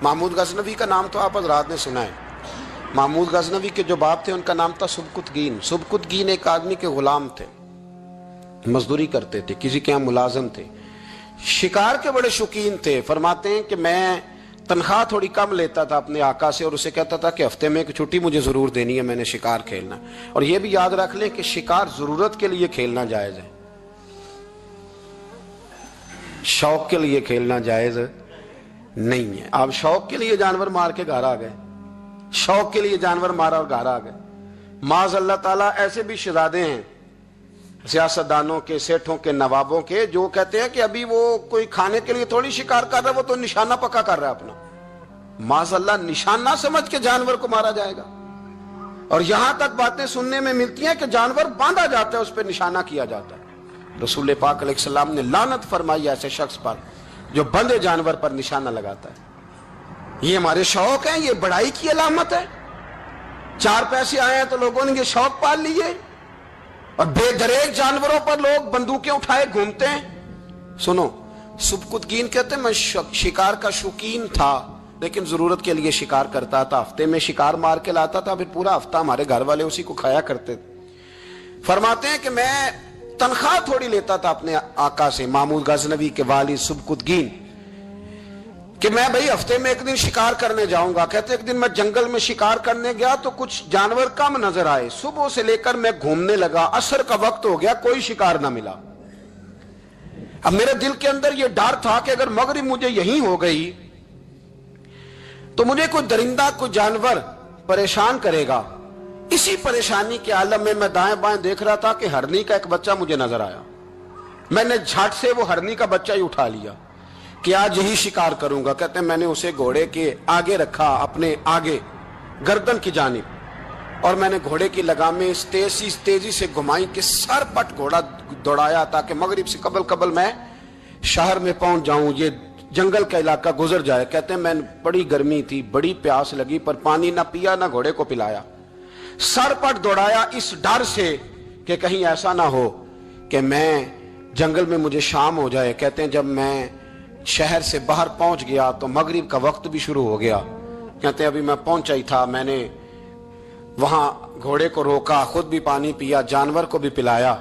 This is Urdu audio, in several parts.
محمود غزنوی کا نام تو آپ حضرات نے سنا ہے. محمود غزنوی کے جو باپ تھے ان کا نام تھا سبکتگین. سبکتگین ایک آدمی کے غلام تھے, مزدوری کرتے تھے, کسی کے یہاں ملازم تھے, شکار کے بڑے شوقین تھے. فرماتے ہیں کہ میں تنخواہ تھوڑی کم لیتا تھا اپنے آقا سے اور اسے کہتا تھا کہ ہفتے میں ایک چھٹی مجھے ضرور دینی ہے, میں نے شکار کھیلنا. اور یہ بھی یاد رکھ لیں کہ شکار ضرورت کے لیے کھیلنا جائز ہے, شوق کے لیے کھیلنا جائز نہیں ہے. آپ شوق کے لیے جانور مار کے گھر آ گئے, شوق کے لیے جانور مارا اور گھر آ گئے. معاذ اللہ تعالیٰ ایسے بھی شہزادے ہیں سیاستدانوں کے, سیٹھوں کے, نوابوں کے, جو کہتے ہیں کہ ابھی وہ کوئی کھانے کے لیے تھوڑی شکار کر رہا ہے, وہ تو نشانہ پکا کر رہا ہے اپنا. معاذ اللہ نشانہ سمجھ کے جانور کو مارا جائے گا. اور یہاں تک باتیں سننے میں ملتی ہیں کہ جانور باندھا جاتا ہے, اس پہ نشانہ کیا جاتا ہے. رسول پاک علیہ السلام نے لعنت فرمائی ایسے شخص پر جو بندے جانور پر نشانہ لگاتا ہے. یہ ہمارے شوق ہیں, یہ بڑائی کی علامت ہے. 4 پیسے آئے ہیں تو لوگوں نے یہ شوق پال لیے, اور بے دریغ جانوروں پر لوگ بندوقیں اٹھائے گھومتے ہیں. سنو, سبکتگین کہتے ہیں میں شکار کا شوقین تھا, لیکن ضرورت کے لیے شکار کرتا تھا. ہفتے میں شکار مار کے لاتا تھا, پھر پورا ہفتہ ہمارے گھر والے اسی کو کھایا کرتے تھے. فرماتے ہیں کہ میں تنخواہ تھوڑی لیتا تھا اپنے آقا سے, محمود غزنوی کے والد سبکتگین, کہ میں بھئی ہفتے میں ایک دن شکار کرنے جاؤں گا. کہتے ایک دن میں جنگل میں شکار کرنے گیا تو کچھ جانور کم نظر آئے. صبح سے لے کر میں گھومنے لگا, عصر کا وقت ہو گیا, کوئی شکار نہ ملا. اب میرے دل کے اندر یہ ڈر تھا کہ اگر مغرب مجھے یہیں ہو گئی تو مجھے کوئی درندہ, کوئی جانور پریشان کرے گا. اسی پریشانی کے عالم میں میں دائیں بائیں دیکھ رہا تھا کہ ہرنی کا ایک بچہ مجھے نظر آیا. میں نے جھٹ سے وہ ہرنی کا بچہ ہی اٹھا لیا کہ آج یہی شکار کروں گا. کہتے ہیں میں نے اسے گھوڑے کے آگے رکھا, اپنے آگے گردن کی جانب, اور میں نے گھوڑے کی لگامیں اس تیزی سے گھمائی کہ سر پٹ گھوڑا دوڑایا تاکہ مغرب سے قبل میں شہر میں پہنچ جاؤں, یہ جنگل کا علاقہ گزر جائے. کہتے ہیں میں بڑی گرمی تھی, بڑی پیاس لگی, پر پانی نہ پیا نہ گھوڑے کو پلایا. سر پٹ دوڑایا اس ڈر سے کہ کہیں ایسا نہ ہو کہ میں جنگل میں مجھے شام ہو جائے. کہتے ہیں جب میں شہر سے باہر پہنچ گیا تو مغرب کا وقت بھی شروع ہو گیا. کہتے ہیں ابھی میں پہنچا ہی تھا, میں نے وہاں گھوڑے کو روکا, خود بھی پانی پیا, جانور کو بھی پلایا.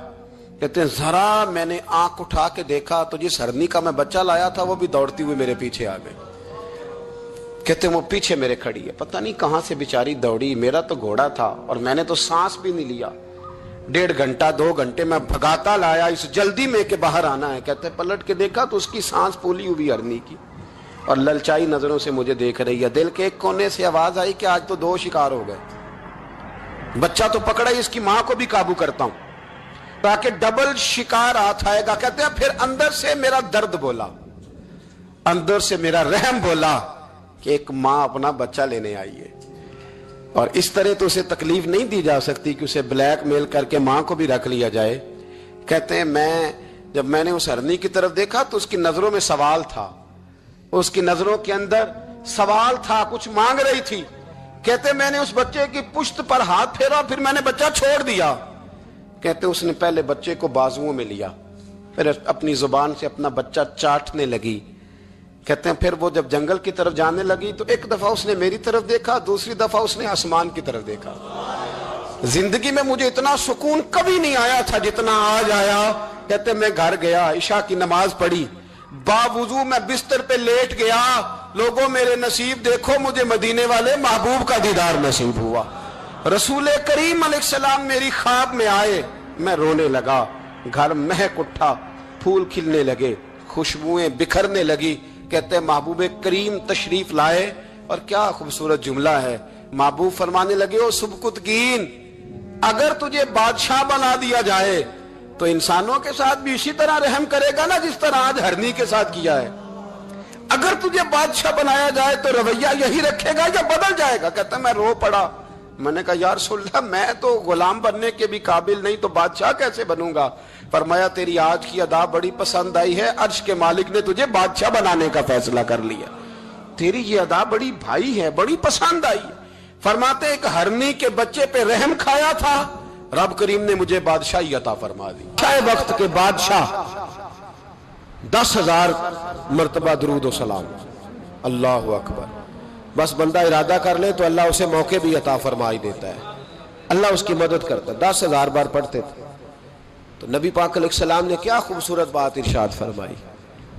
کہتے ہیں ذرا میں نے آنکھ اٹھا کے دیکھا تو جس ہرنی کا میں بچہ لایا تھا وہ بھی دوڑتی ہوئی میرے پیچھے آ گئی. کہتے ہیں وہ پیچھے میرے کھڑی ہے, پتہ نہیں کہاں سے بیچاری دوڑی. میرا تو گھوڑا تھا اور میں نے تو سانس بھی نہیں لیا. 1.5 گھنٹہ 2 گھنٹے میں بھگاتا لایا اس جلدی میں کہ باہر آنا ہے. کہتے ہیں پلٹ کے دیکھا تو اس کی سانس پھولی ہوئی ہرنی کی اور للچائی نظروں سے مجھے دیکھ رہی ہے. دل کے ایک کونے سے آواز آئی کہ آج تو 2 شکار ہو گئے. بچہ تو پکڑا ہی, اس کی ماں کو بھی قابو کرتا ہوں تاکہ ڈبل شکار ہاتھ آئے گا. کہتے ہیں پھر اندر سے میرا درد بولا, اندر سے میرا رحم بولا کہ ایک ماں اپنا بچہ لینے آئی ہے, اور اس طرح تو اسے تکلیف نہیں دی جا سکتی کہ اسے بلیک میل کر کے ماں کو بھی رکھ لیا جائے. کہتے ہیں جب میں نے اس ہرنی کی طرف دیکھا تو اس کی نظروں میں سوال تھا, اس کی نظروں کے اندر سوال تھا, کچھ مانگ رہی تھی. کہتے ہیں میں نے اس بچے کی پشت پر ہاتھ پھیرا, پھر میں نے بچہ چھوڑ دیا. کہتے ہیں اس نے پہلے بچے کو بازوؤں میں لیا, پھر اپنی زبان سے اپنا بچہ چاٹنے لگی. کہتے ہیں پھر وہ جب جنگل کی طرف جانے لگی تو ایک دفعہ اس نے میری طرف دیکھا, دوسری دفعہ اس نے آسمان کی طرف دیکھا. زندگی میں مجھے اتنا سکون کبھی نہیں آیا تھا جتنا آج آیا. کہتے ہیں میں گھر گیا, عشاء کی نماز پڑھی, باوضو میں بستر پہ لیٹ گیا. لوگوں میرے نصیب دیکھو, مجھے مدینے والے محبوب کا دیدار نصیب ہوا. رسول کریم علیہ السلام میری خواب میں آئے, میں رونے لگا. گھر مہک اٹھا, پھول کھلنے لگے, خوشبوئیں بکھرنے لگی. کہتے ہیں محبوب کریم تشریف لائے, اور کیا خوبصورت جملہ ہے. محبوب فرمانے لگے, او سبکتگین, اگر تجھے بادشاہ بنا دیا جائے تو انسانوں کے ساتھ بھی اسی طرح رحم کرے گا نا جس طرح آج ہرنی کے ساتھ کیا ہے. اگر تجھے بادشاہ بنایا جائے تو رویہ یہی رکھے گا یا بدل جائے گا. کہتا ہے میں رو پڑا. میں نے کہا یا رسول اللہ, میں تو غلام بننے کے بھی قابل نہیں, تو بادشاہ کیسے بنوں گا؟ فرمایا تیری آج کی ادا بڑی پسند آئی ہے, عرش کے مالک نے تجھے بادشاہ بنانے کا فیصلہ کر لیا. تیری یہ ادا بڑی بھائی ہے, بڑی پسند آئی ہے. فرماتے ایک ہرنی کے بچے پہ رحم کھایا تھا, رب کریم نے مجھے بادشاہی عطا فرما دی. چاہے وقت کے بادشاہ 10,000 مرتبہ درود و سلام. اللہ اکبر. بس بندہ ارادہ کر لے تو اللہ اسے موقع بھی عطا فرمائی دیتا ہے، اللہ اس کی مدد کرتا ہے۔ 10,000 بار پڑھتے تھے تو نبی پاک علیہ السلام نے کیا خوبصورت بات ارشاد فرمائی۔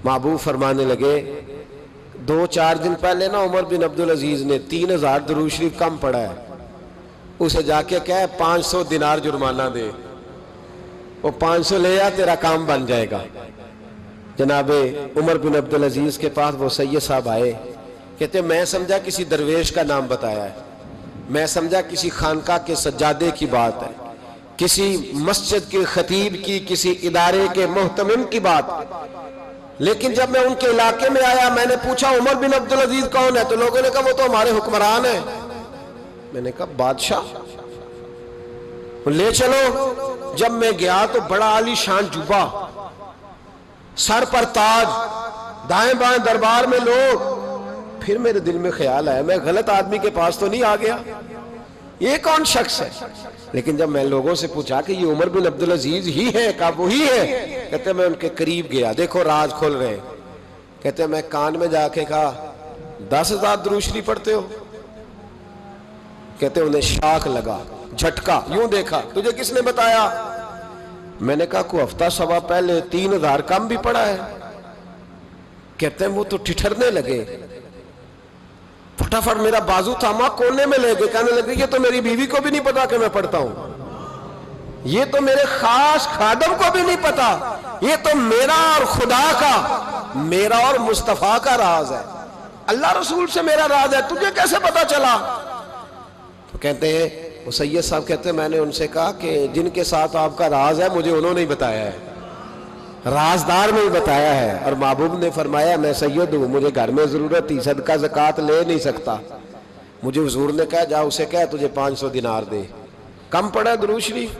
محبوب فرمانے لگے 2-4 دن پہلے نا عمر بن عبدالعزیز نے 3,000 درود شریف کم پڑھا ہے، اسے جا کے کہے 500 دینار جرمانہ دے، وہ 500 لے آ، تیرا کام بن جائے گا۔ جناب عمر بن عبدالعزیز کے پاس وہ سید صاحب آئے، کہتے میں سمجھا کسی درویش کا نام بتایا ہے، میں سمجھا کسی خانقاہ کے سجادے کی بات ہے، کسی مسجد کے خطیب کی، کسی ادارے کے محتمم کی بات، لیکن جب میں ان کے علاقے میں آیا میں نے پوچھا عمر بن عبدالعزیز کون ہے، تو لوگوں نے کہا وہ تو ہمارے حکمران ہیں۔ میں نے کہا بادشاہ لے چلو۔ جب میں گیا تو بڑا عالی شان جوبہ، سر پر تاج، دائیں بائیں دربار میں لوگ۔ پھر میرے دل میں خیال آیا میں غلط آدمی کے پاس تو نہیں آ گیا، یہ کون شخص ہے؟ لیکن جب میں لوگوں سے پوچھا کہ یہ عمر بن عبدالعزیز ہی ہے، کہا وہی ہے۔ کہتے میں ان کے قریب گیا، دیکھو راز کھول رہے ہیں۔ کہتے میں کان میں جا کے کہا 10,000 درود شریف پڑھتے ہو؟ کہتے انہیں شاک لگا، جھٹکا، یوں دیکھا تجھے کس نے بتایا؟ میں نے کہا کوئی ہفتہ سوا پہلے 3,000 کم بھی پڑھا ہے۔ کہتے ہیں وہ تو ٹھٹھرنے لگے، فٹافٹ میرا بازو تھاما، کونے میں لے گئے، کہنے لگے یہ تو میری بیوی کو بھی نہیں پتا کہ میں پڑھتا ہوں، یہ تو میرے خاص خادم کو بھی نہیں پتا، یہ تو میرا اور خدا کا، میرا اور مصطفیٰ کا راز ہے، اللہ رسول سے میرا راز ہے، تجھے کیسے پتا چلا؟ تو کہتے ہیں وہ سید صاحب کہتے ہیں میں نے ان سے کہا کہ جن کے ساتھ آپ کا راز ہے مجھے انہوں نے ہی بتایا ہے، رازدار میں ہی بتایا ہے۔ اور محبوب نے فرمایا میں سید ہوں، مجھے گھر میں ضرورت تھی، صدقہ زکوٰۃ لے نہیں سکتا، مجھے حضور نے کہا جا اسے کہہ تجھے 500 دینار دے، کم پڑا درود شریف۔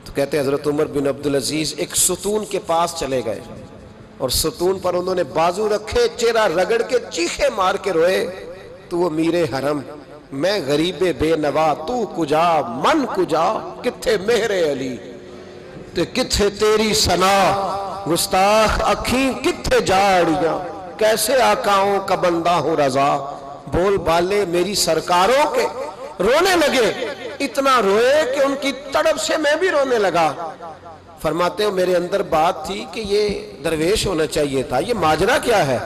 تو کہتے ہیں حضرت عمر بن عبدالعزیز ایک ستون کے پاس چلے گئے اور ستون پر انہوں نے بازو رکھے، چہرہ رگڑ کے چیخے مار کے روئے، تو وہ میرے حرم، میں غریب بے نوا، تو کجا من کجا، کتھے مہر علی تے کتھے تیری ثنا، گستاخ اکھیں کتھے جاڑیاں، کیسے آقاؤں کا بندہ ہوں رضا، بول بالے میری سرکاروں کے۔ رونے لگے، اتنا روئے کہ ان کی تڑپ سے میں بھی رونے لگا۔ فرماتے ہیں میرے اندر بات تھی کہ یہ درویش ہونا چاہیے تھا، یہ ماجرا کیا ہے؟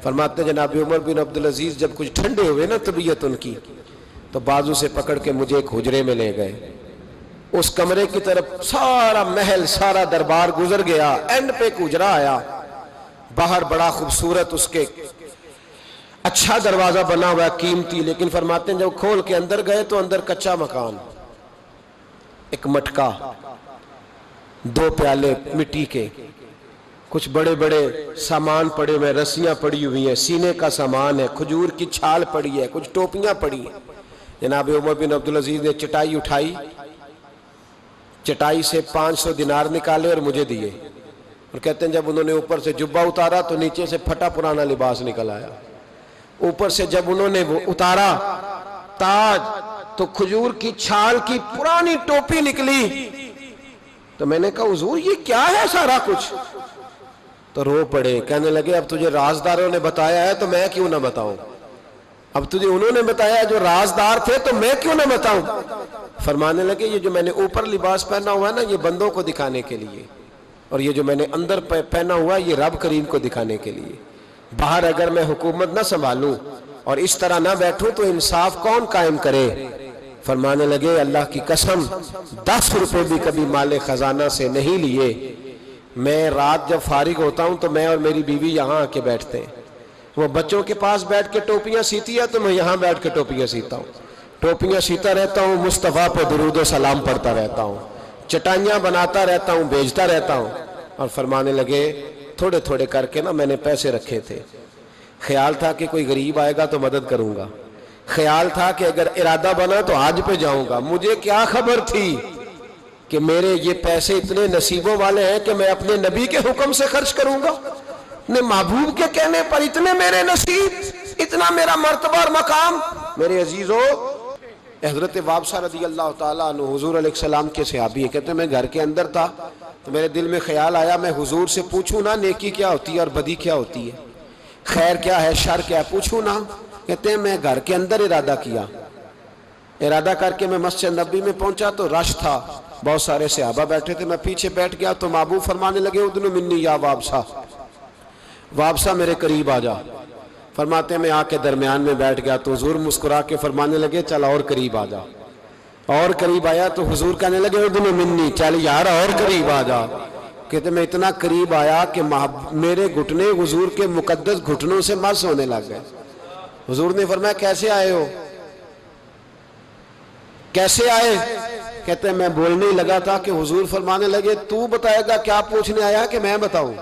فرماتے جناب عمر بن عبدالعزیز جب کچھ ٹھنڈے ہوئے نا طبیعت ان کی، تو بازو سے پکڑ کے مجھے ایک حجرے میں لے گئے، اس کمرے کی طرف سارا محل سارا دربار گزر گیا، اینڈ پہ ایک حجرہ آیا، باہر بڑا خوبصورت اس کے اچھا دروازہ بنا ہوا قیمتی، لیکن فرماتے ہیں جب کھول کے اندر گئے تو اندر کچا مکان، ایک مٹکا، 2 پیالے مٹی کے، کچھ بڑے بڑے سامان پڑے ہوئے، رسیاں پڑی ہوئی ہیں، سینے کا سامان ہے، کھجور کی چھال پڑی ہے، کچھ ٹوپیاں پڑی ہیں۔ جناب عمر بن عبدالعزیز نے چٹائی اٹھائی، چٹائی سے 500 دینار نکالے اور مجھے دیے، اور کہتے ہیں جب انہوں نے اوپر سے جبہ اتارا تو نیچے سے پھٹا پرانا لباس نکل آیا، اوپر سے جب انہوں نے وہ اتارا تاج تو کھجور کی چھال کی پرانی ٹوپی نکلی، تو میں نے کہا حضور یہ کیا ہے سارا کچھ؟ تو رو پڑے، کہنے لگے اب تجھے رازداروں نے بتایا ہے تو میں کیوں نہ بتاؤں، اب تجھے انہوں نے بتایا جو رازدار تھے تو میں کیوں نہ بتاؤں؟ فرمانے لگے یہ جو میں نے اوپر لباس پہنا ہوا ہے نا یہ بندوں کو دکھانے کے لیے، اور یہ جو میں نے اندر پہنا ہوا ہے یہ رب کریم کو دکھانے کے لیے، باہر اگر میں حکومت نہ سنبھالوں اور اس طرح نہ بیٹھوں تو انصاف کون قائم کرے؟ فرمانے لگے اللہ کی قسم 10 روپے بھی کبھی مال خزانہ سے نہیں لیے، میں رات جب فارغ ہوتا ہوں تو میں اور میری بیوی یہاں آ کے بیٹھتے ہیں، وہ بچوں کے پاس بیٹھ کے ٹوپیاں سیتی ہے تو میں یہاں بیٹھ کے ٹوپیاں سیتا ہوں، ٹوپیاں سیتا رہتا ہوں، مصطفیٰ پہ درود و سلام پڑھتا رہتا ہوں، چٹائیاں بناتا رہتا ہوں، بھیجتا رہتا ہوں۔ اور فرمانے لگے تھوڑے تھوڑے کر کے نا میں نے پیسے رکھے تھے، خیال تھا کہ کوئی غریب آئے گا تو مدد کروں گا، خیال تھا کہ اگر ارادہ بنا تو آج پہ جاؤں گا، مجھے کیا خبر تھی کہ میرے یہ پیسے اتنے نصیبوں والے ہیں کہ میں اپنے نبی کے حکم سے خرچ کروں گا، اپنے محبوب کے کہنے پر اتنے میرے نصیب، اتنا میرا مرتبہ اور مقام۔ میرے عزیزو، حضرت وابسہ رضی اللہ تعالیٰ عنہ حضور علیہ السلام کے صحابی ہے، کہتے ہیں میں گھر کے اندر تھا تو میرے دل میں خیال آیا میں حضور سے پوچھوں نا نیکی کیا ہوتی ہے اور بدی کیا ہوتی ہے، خیر کیا ہے شر کیا ہے، پوچھوں نا، کہتے ہیں میں گھر کے اندر ارادہ کیا، ارادہ کر کے میں مسجد نبی میں پہنچا تو رش تھا، بہت سارے صحابہ بیٹھے تھے، میں پیچھے بیٹھ گیا تو محبوب فرمانے لگے ادنو منی یا وابسا، وابسا میرے قریب آ جا۔ فرماتے ہیں میں آ کے درمیان میں بیٹھ گیا تو حضور مسکرا کے فرمانے لگے چل اور قریب آ جا، اور قریب آیا تو حضور کہنے لگے ادنو منی، چل یار اور قریب آ جا۔ کہتے میں اتنا قریب آیا کہ میرے گھٹنے حضور کے مقدس گھٹنوں سے مس ہونے لگ گئے۔ حضور نے فرمایا کیسے آئے ہو، کیسے آئے؟ کہتے ہیں میں بولنے ہی لگا تھا کہ حضور فرمانے لگے تو بتائے گا کیا پوچھنے آیا کہ میں بتاؤں؟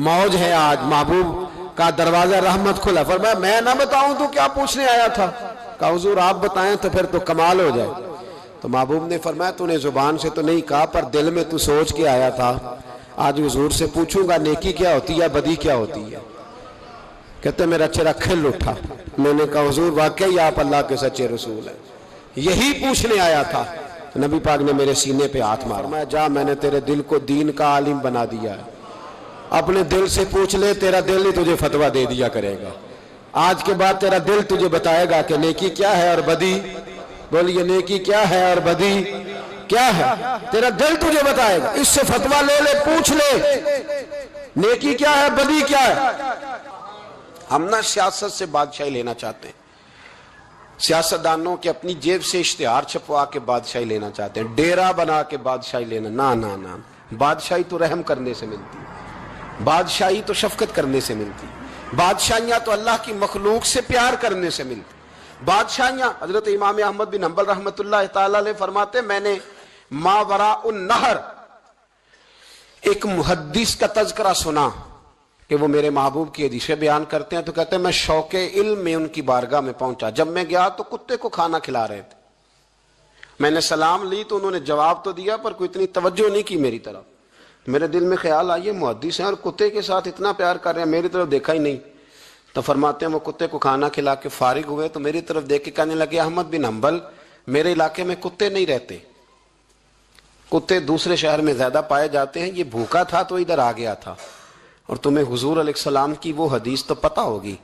موج ہے آج، محبوب کا دروازہ رحمت کھلا، فرمایا میں نہ بتاؤں تو کیا پوچھنے آیا تھا؟ کہا حضور آپ بتائیں تو پھر تو کمال ہو جائے۔ تو محبوب نے فرمایا تو نے زبان سے تو نہیں کہا پر دل میں تو سوچ کے آیا تھا، آج حضور سے پوچھوں گا نیکی کیا ہوتی ہے بدی کیا ہوتی ہے۔ کہتے میرا چہرہ کھل اٹھا، میں نے کہا حضور واقعی آپ اللہ کے سچے رسول ہیں، یہی پوچھنے آیا تھا۔ نبی پاک نے میرے سینے پہ ہاتھ مارا، میں جا میں نے تیرے دل کو دین کا عالم بنا دیا ہے، اپنے دل سے پوچھ لے، تیرا دل ہی تجھے فتویٰ دے دیا کرے گا۔ آج کے بعد تیرا دل تجھے بتائے گا کہ نیکی کیا ہے اور بدی، بولیے نیکی کیا ہے اور بدی کیا ہے، تیرا دل تجھے بتائے گا، اس سے فتویٰ لے لے، پوچھ لے نیکی کیا ہے بدی کیا ہے۔ ہم نہ سیاست سے بادشاہی لینا چاہتے ہیں، سیاستدانوں کے اپنی جیب سے اشتہار چھپوا کے بادشاہی لینا چاہتے ہیں، ڈیرا بنا کے بادشاہی لینا، نہ بادشاہی تو رحم کرنے سے ملتی ہے، بادشاہی تو شفقت کرنے سے ملتی ہے، بادشاہیاں تو اللہ کی مخلوق سے پیار کرنے سے ملتی، بادشاہیاں حضرت امام احمد بن حنبل رحمۃ اللہ تعالی علیہ فرماتے میں نے ماوراء النہر ایک محدث کا تذکرہ سنا کہ وہ میرے محبوب کی حدیثیں بیان کرتے ہیں، تو کہتے ہیں میں شوق علم میں ان کی بارگاہ میں پہنچا، جب میں گیا تو کتے کو کھانا کھلا رہے تھے، میں نے سلام لی تو انہوں نے جواب تو دیا پر کوئی اتنی توجہ نہیں کی میری طرف، میرے دل میں خیال آئیے محدث ہیں اور کتے کے ساتھ اتنا پیار کر رہے ہیں، میری طرف دیکھا ہی نہیں۔ تو فرماتے ہیں وہ کتے کو کھانا کھلا کے فارغ ہوئے تو میری طرف دیکھ کے کہنے لگے احمد بن حنبل میرے علاقے میں کتے نہیں رہتے، کتے دوسرے شہر میں زیادہ پائے جاتے ہیں، یہ بھوکا تھا تو ادھر آ گیا تھا، اور تمہیں حضور علیہ السلام کی وہ حدیث تو پتہ ہوگی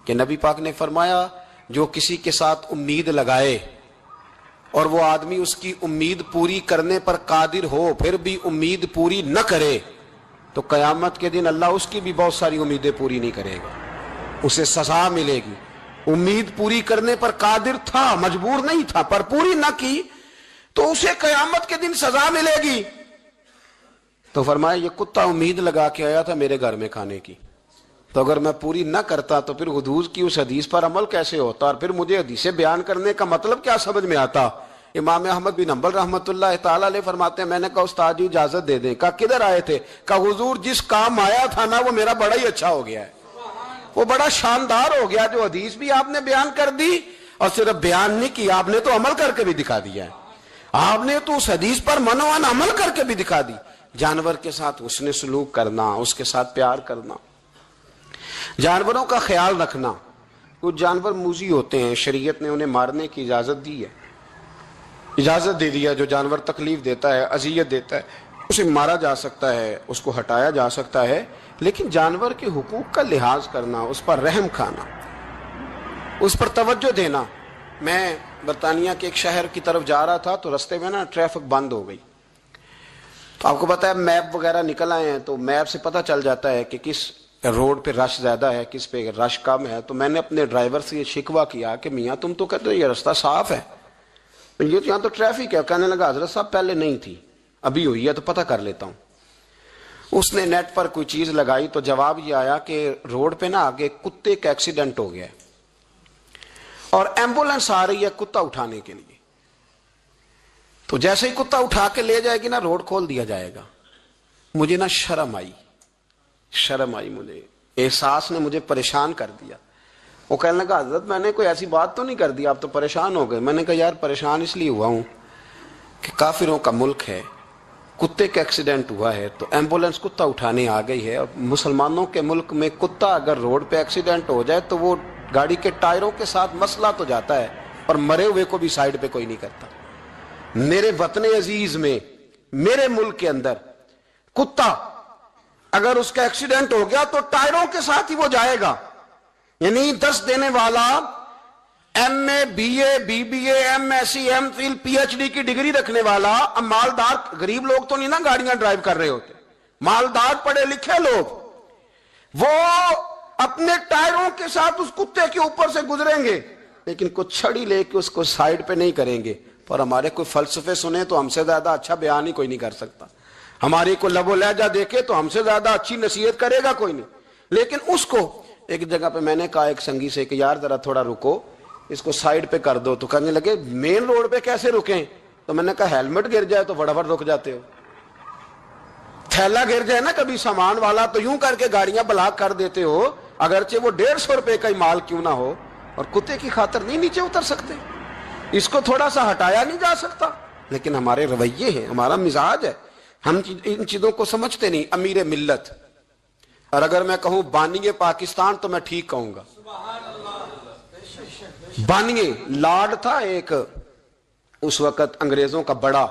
کہ نبی پاک نے فرمایا جو کسی کے ساتھ امید لگائے اور وہ آدمی اس کی امید پوری کرنے پر قادر ہو پھر بھی امید پوری نہ کرے تو قیامت کے دن اللہ اس کی بھی بہت ساری امیدیں پوری نہیں کرے گا، اسے سزا ملے گی۔ امید پوری کرنے پر قادر تھا، مجبور نہیں تھا، پر پوری نہ کی تو اسے قیامت کے دن سزا ملے گی۔ تو فرمایا یہ کتا امید لگا کے آیا تھا میرے گھر میں کھانے کی، تو اگر میں پوری نہ کرتا تو پھر حضور کی اس حدیث پر عمل کیسے ہوتا، اور پھر مجھے حدیثیں بیان کرنے کا مطلب کیا سمجھ میں آتا۔ امام احمد بن حنبل رحمۃ اللہ تعالیٰ علیہ فرماتے ہیں میں نے کہا استاد جی اجازت دے دیں، کہا کدھر آئے تھے؟ کہا حضور جس کام آیا تھا نا وہ میرا بڑا ہی اچھا ہو گیا ہے، وہ بڑا شاندار ہو گیا، جو حدیث بھی آپ نے بیان کر دی اور صرف بیان نہیں کیا، آپ نے تو عمل کر کے بھی دکھا دیا ہے، آپ نے تو اس حدیث پر منوان عمل کر کے بھی دکھا دی۔ جانور کے ساتھ حسن سلوک کرنا، اس کے ساتھ پیار کرنا، جانوروں کا خیال رکھنا۔ کچھ جانور موذی ہوتے ہیں، شریعت نے انہیں مارنے کی اجازت دی ہے، اجازت دے دیا، جو جانور تکلیف دیتا ہے اذیت دیتا ہے اسے مارا جا سکتا ہے، اس کو ہٹایا جا سکتا ہے، لیکن جانور کے حقوق کا لحاظ کرنا، اس پر رحم کھانا، اس پر توجہ دینا۔ میں برطانیہ کے ایک شہر کی طرف جا رہا تھا تو رستے میں نا ٹریفک بند ہو گئی، تو آپ کو پتا ہے میپ وغیرہ نکل آئے ہیں تو میپ سے پتہ چل جاتا ہے کہ کس روڈ پہ رش زیادہ ہے کس پہ رش کم ہے۔ تو میں نے اپنے ڈرائیور سے یہ شکوہ کیا کہ میاں تم تو کہتے ہو یہ رستہ صاف ہے، یہ تو یہاں تو ٹریفک ہے۔ کہنے لگا حضرت صاحب پہلے نہیں تھی، ابھی ہوئی ہے تو پتہ کر لیتا ہوں۔ اس نے نیٹ پر کوئی چیز لگائی تو جواب یہ آیا کہ روڈ پہ نا آگے کتے کا ایکسیڈنٹ ہو گیا ہے اور ایمبولینس آ رہی ہے کتا اٹھانے کے لیے، تو جیسے ہی کتا اٹھا کے لے جائے گی نا روڈ کھول دیا جائے گا۔ مجھے نا شرم آئی، مجھے احساس نے مجھے پریشان کر دیا۔ وہ کہنے لگا حضرت میں نے کوئی ایسی بات تو نہیں کر دی، آپ تو پریشان ہو گئے۔ میں نے کہا یار پریشان اس لیے ہوا ہوں کہ کافروں کا ملک ہے، کتے کا ایکسیڈنٹ ہوا ہے تو ایمبولینس کتا اٹھانے آ گئی ہے، اور مسلمانوں کے ملک میں کتا اگر روڈ پہ ایکسیڈنٹ ہو جائے تو وہ گاڑی کے ٹائروں کے ساتھ مسئلہ تو جاتا ہے اور مرے ہوئے کو بھی سائیڈ پہ کوئی نہیں کرتا۔ میرے وطن عزیز میں، میرے ملک کے اندر کتا اگر اس کا ایکسیڈنٹ ہو گیا تو ٹائروں کے ساتھ ہی وہ جائے گا، یعنی 10 دینے والا M A B A B B A M S C M Phil P H D کی ڈگری رکھنے والا، اب مالدار غریب لوگ تو نہیں نا گاڑیاں ڈرائیو کر رہے ہوتے، مالدار پڑھے لکھے لوگ وہ اپنے ٹائروں کے ساتھ اس کتے کے اوپر سے گزریں گے، لیکن کچھ چھڑی لے کے اس کو سائیڈ پہ نہیں کریں گے۔ پر ہمارے کوئی فلسفے سنے تو ہم سے زیادہ اچھا بیان ہی کوئی نہیں کر سکتا، ہماری کو لب و لہجہ دیکھے تو ہم سے زیادہ اچھی نصیحت کرے گا کوئی نہیں۔ لیکن اس کو ایک جگہ پہ میں نے کہا ایک سنگی سے کہ یار ذرا تھوڑا رکو، اس کو سائیڈ پہ کر دو، تو کہنے لگے مین روڈ پہ کیسے رکیں؟ تو میں نے کہا ہیلمٹ گر جائے تو فٹافٹ رک جاتے ہو، تھیلا گر جائے نا کبھی سامان والا تو یوں کر کے گاڑیاں بلاک کر دیتے ہو، اگرچہ وہ 150 روپے کا ہی مال کیوں نہ ہو، اور کتے کی خاطر نہیں نیچے اتر سکتے، اس کو تھوڑا سا ہٹایا نہیں جا سکتا۔ لیکن ہمارے رویے ہیں، ہمارا مزاج ہے، ہم ان چیزوں کو سمجھتے نہیں۔ امیر ملت، اور اگر میں کہوں بانی پاکستان تو میں ٹھیک کہوں گا۔ بانی لارڈ تھا ایک اس وقت انگریزوں کا بڑا،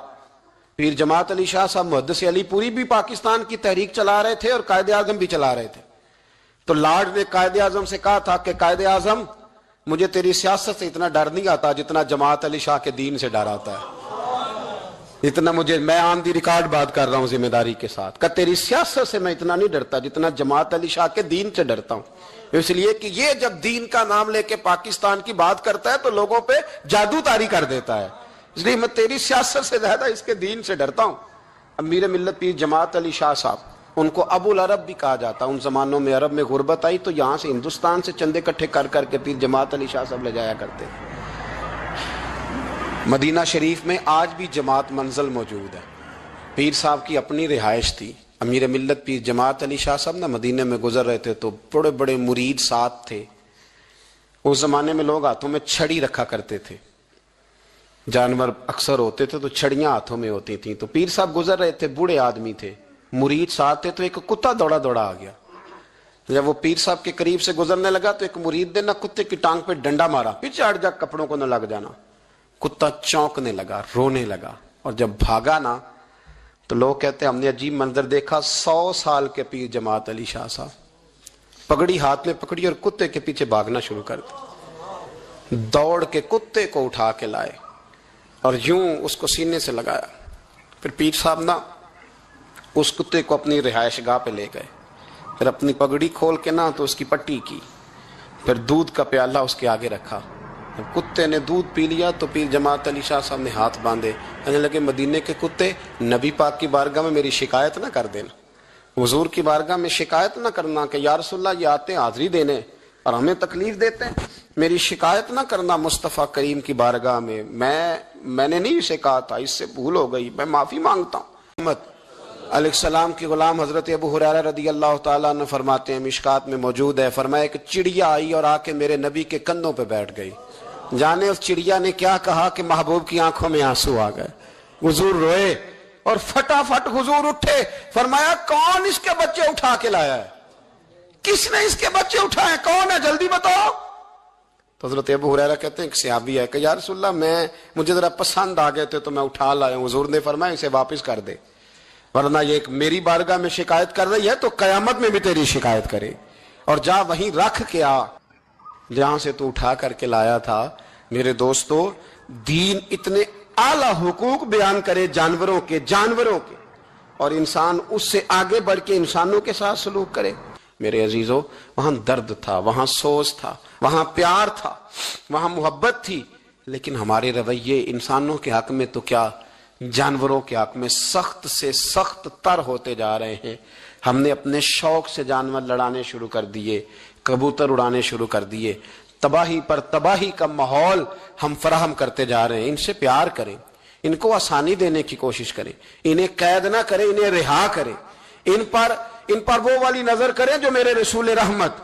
پیر جماعت علی شاہ صاحب محدث علی پوری بھی پاکستان کی تحریک چلا رہے تھے اور قائد اعظم بھی چلا رہے تھے۔ تو لارڈ نے قائد اعظم سے کہا تھا کہ قائد اعظم مجھے تیری سیاست سے اتنا ڈر نہیں آتا جتنا جماعت علی شاہ کے دین سے ڈر آتا ہے، اتنا مجھے، میں آن دی ریکارڈ بات کر رہا ہوں ذمہ داری کے ساتھ، کہ تیری سیاست سے میں اتنا نہیں ڈرتا جتنا جماعت علی شاہ کے دین سے ڈرتا ہوں، اس لیے کہ یہ جب دین کا نام لے کے پاکستان کی بات کرتا ہے تو لوگوں پہ جادو طاری کر دیتا ہے، اس لیے میں تیری سیاست سے زیادہ اس کے دین سے ڈرتا ہوں۔ امیر ملت پیر جماعت علی شاہ صاحب، ان کو ابو العرب بھی کہا جاتا، ان زمانوں میں عرب میں غربت آئی تو یہاں سے ہندوستان سے چندے اکٹھے کر کر کے پیر جماعت علی شاہ صاحب لے جایا کرتے۔ مدینہ شریف میں آج بھی جماعت منزل موجود ہے، پیر صاحب کی اپنی رہائش تھی۔ امیر ملت پیر جماعت علی شاہ صاحب نا مدینے میں گزر رہے تھے تو بڑے بڑے مرید ساتھ تھے۔ اس زمانے میں لوگ ہاتھوں میں چھڑی رکھا کرتے تھے، جانور اکثر ہوتے تھے تو چھڑیاں ہاتھوں میں ہوتی تھیں، تو پیر صاحب گزر رہے تھے، بوڑھے آدمی تھے، مرید ساتھ تھے، تو ایک کتا دوڑا دوڑا آ گیا۔ جب وہ پیر صاحب کے قریب سے گزرنے لگا تو ایک مرید نے نہ کتے کی ٹانگ پہ ڈنڈا مارا، پیچھے ہٹ جا، کپڑوں کو نہ لگ جانا۔ کتا چونکنے لگا، رونے لگا، اور جب بھاگا نا تو لوگ کہتے ہیں ہم نے عجیب منظر دیکھا، 100 سال کے پیر جماعت علی شاہ صاحب پگڑی ہاتھ میں پکڑی اور کتے کے پیچھے بھاگنا شروع کر دیا، دوڑ کے کتے کو اٹھا کے لائے اور یوں اس کو سینے سے لگایا۔ پھر پیر صاحب نا اس کتے کو اپنی رہائش گاہ پہ لے گئے، پھر اپنی پگڑی کھول کے نا تو اس کی پٹی کی، پھر دودھ کا پیالہ اس کے آگے رکھا۔ جب کتے نے دودھ پی لیا تو پیر جماعت علی شاہ صاحب نے ہاتھ باندھے، کہنے لگے مدینے کے کتے، نبی پاک کی بارگاہ میں میری شکایت نہ کر دینا، حضور کی بارگاہ میں شکایت نہ کرنا کہ یا رسول اللہ یہ آتے ہیں حاضری دینے اور ہمیں تکلیف دیتے ہیں، میری شکایت نہ کرنا مصطفیٰ کریم کی بارگاہ میں، میں نے نہیں اسے کہا تھا، اس سے بھول ہو گئی، میں معافی مانگتا ہوں۔ محمد علیہ السلام کی غلام حضرت ابو ہریرہ رضی اللہ تعالیٰ عنہ فرماتے ہیں، مشکات میں موجود ہے، فرمایا کہ چڑیا آئی اور آ کے میرے نبی کے کندھوں پہ بیٹھ گئی، جانے اس چڑیا نے کیا کہا کہ محبوب کی آنکھوں میں آنسو آ گئے، حضور روئے اور فٹافٹ حضور اٹھے، فرمایا کون اس کے بچے اٹھا کے لایا ہے، کس نے اس کے بچے اٹھائے، کون ہے، جلدی بتاؤ۔ تو حضرت ابو ہریرہ کہتے ہیں کہ صحابی ہے کہ یا رسول اللہ مجھے ذرا پسند آ گئے تھے تو میں اٹھا لایا ہوں، حضور نے فرمایا اسے واپس کر دے، ورنہ یہ ایک میری بارگاہ میں شکایت کر رہی ہے تو قیامت میں بھی تیری شکایت کرے، اور جا وہیں رکھ کے آ جہاں سے تو اٹھا کر کے لایا تھا۔ میرے دوستو، دین اتنے اعلیٰ حقوق بیان کرے جانوروں کے اور انسان اس سے آگے بڑھ کے انسانوں کے ساتھ سلوک کرے۔ میرے عزیزو، وہاں درد تھا، وہاں سوز تھا، وہاں پیار تھا، وہاں محبت تھی، لیکن ہمارے رویے انسانوں کے حق میں تو کیا، جانوروں کے حق میں سخت سے سخت تر ہوتے جا رہے ہیں۔ ہم نے اپنے شوق سے جانور لڑانے شروع کر دیے، کبوتر اڑانے شروع کر دیے، تباہی پر تباہی کا ماحول ہم فراہم کرتے جا رہے ہیں۔ ان سے پیار کریں، ان کو آسانی دینے کی کوشش کریں، انہیں قید نہ کریں، انہیں رہا کریں، ان پر وہ والی نظر کریں جو میرے رسول رحمت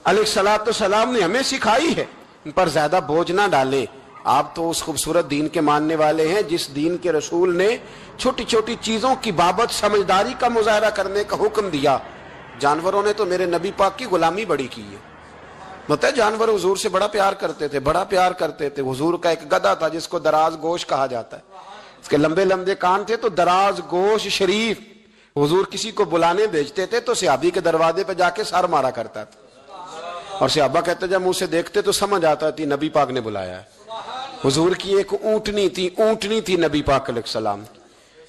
علیہ الصلوۃ والسلام نے ہمیں سکھائی ہے، ان پر زیادہ بوجھ نہ ڈالیں۔ آپ تو اس خوبصورت دین کے ماننے والے ہیں جس دین کے رسول نے چھوٹی چھوٹی چیزوں کی بابت سمجھداری کا مظاہرہ کرنے کا حکم دیا۔ جانوروں نے تو میرے نبی پاک کی غلامی بڑی کی ہے، مطلب جانور حضور سے بڑا پیار کرتے تھے، بڑا پیار کرتے تھے۔ حضور کا ایک گدھا تھا جس کو دراز گوش کہا جاتا ہے، اس کے لمبے لمبے کان تھے تو دراز گوش شریف، حضور کسی کو بلانے بھیجتے تھے تو صحابی کے دروازے پہ جا کے سر مارا کرتا تھا، اور صحابہ کہتے جب منہ سے دیکھتے تو سمجھ آتا تھی نبی پاک نے بلایا ہے. حضور کی ایک اونٹنی تھی نبی پاک علیہ السلام.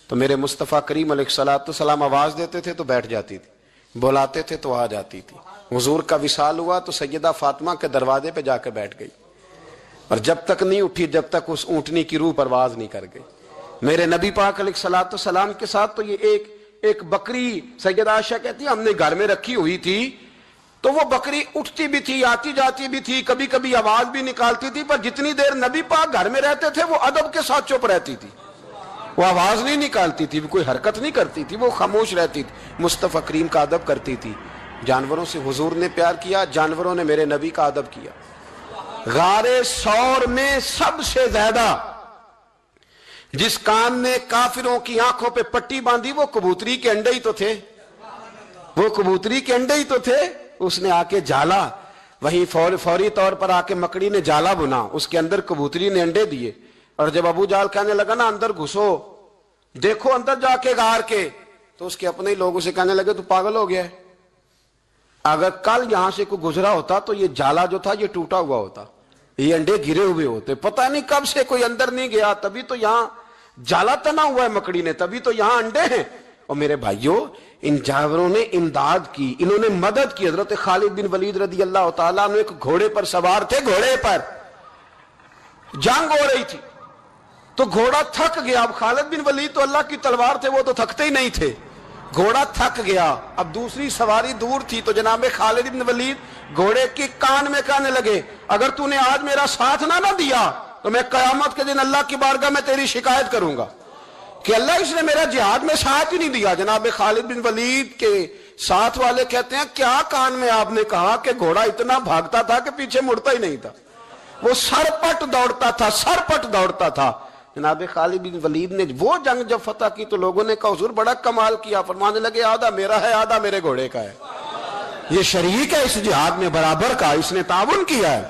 تو میرے مصطفیٰ کریم علیہ السلام آواز دیتے تھے تو بیٹھ جاتی تھی, بلاتے تھے تو آ جاتی تھی. حضور کا وصال ہوا تو سیدہ فاطمہ کے دروازے پہ جا کے بیٹھ گئی, اور جب تک نہیں اٹھی جب تک اس اونٹنی کی روح پرواز نہیں کر گئی. میرے نبی پاک علیہ السلام کے ساتھ تو یہ ایک بکری, سیدہ عائشہ کہتی ہے ہم نے گھر میں رکھی ہوئی تھی, تو وہ بکری اٹھتی بھی تھی, آتی جاتی بھی تھی, کبھی کبھی آواز بھی نکالتی تھی, پر جتنی دیر نبی پاک گھر میں رہتے تھے وہ ادب کے ساتھ چپ رہتی تھی, وہ آواز نہیں نکالتی تھی, کوئی حرکت نہیں کرتی تھی, وہ خاموش رہتی تھی. مصطفیٰ کریم کا ادب کرتی تھی. جانوروں سے حضور نے پیار کیا, جانوروں نے میرے نبی کا ادب کیا. غار ثور میں سب سے زیادہ جس کان نے کافروں کی آنکھوں پہ پٹی باندھی وہ کبوتری کے انڈے ہی تو تھے, وہ کبوتری کے انڈے ہی تو تھے. اس نے آ کے جالا, وہیں فوری طور پر آ کے مکڑی نے جالا بنا, اس کے اندر کبوتری نے انڈے دیے. اور جب ابو جہل کہنے لگا نا اندر گھسو, دیکھو اندر جا کے غار کے, تو اس کے اپنے ہی لوگ اسے کہنے لگے تو پاگل ہو گیا ہے, اگر کل یہاں سے کوئی گزرا ہوتا تو یہ جالا جو تھا یہ ٹوٹا ہوا ہوتا, یہ انڈے گرے ہوئے ہوتے, پتہ نہیں کب سے کوئی اندر نہیں گیا, تبھی تو یہاں جالا تنا ہوا ہے مکڑی نے, تبھی تو یہاں انڈے ہیں. اور میرے بھائیوں ان جانوروں نے امداد کی, انہوں نے مدد کی. حضرت خالد بن ولید رضی اللہ تعالیٰ عنہ ایک گھوڑے پر سوار تھے, گھوڑے پر جنگ ہو رہی تھی تو گھوڑا تھک گیا. اب خالد بن ولید تو اللہ کی تلوار تھے, وہ تو تھکتے ہی نہیں تھے. گھوڑا تھک گیا, اب دوسری سواری دور تھی, تو جناب خالد بن ولید گھوڑے کی کان میں کہنے لگے اگر تو نے آج میرا ساتھ نہ دیا تو میں قیامت کے دن اللہ کی بارگاہ میں تیری شکایت کروں گا کہ اللہ اس نے میرا جہاد میں ساتھ ہی نہیں دیا. جناب خالد بن ولید کے ساتھ والے کہتے ہیں کیا کان میں آپ نے کہا کہ گھوڑا اتنا بھاگتا تھا کہ پیچھے مڑتا ہی نہیں تھا, وہ سرپٹ دوڑتا تھا. جناب خالد بن ولید نے وہ جنگ جب فتح کی تو لوگوں نے کہا حضور بڑا کمال کیا, فرمانے لگے آدھا میرا ہے آدھا میرے گھوڑے کا ہے, یہ شریک ہے اس جہاد میں برابر کا, اس نے تعاون کیا ہے.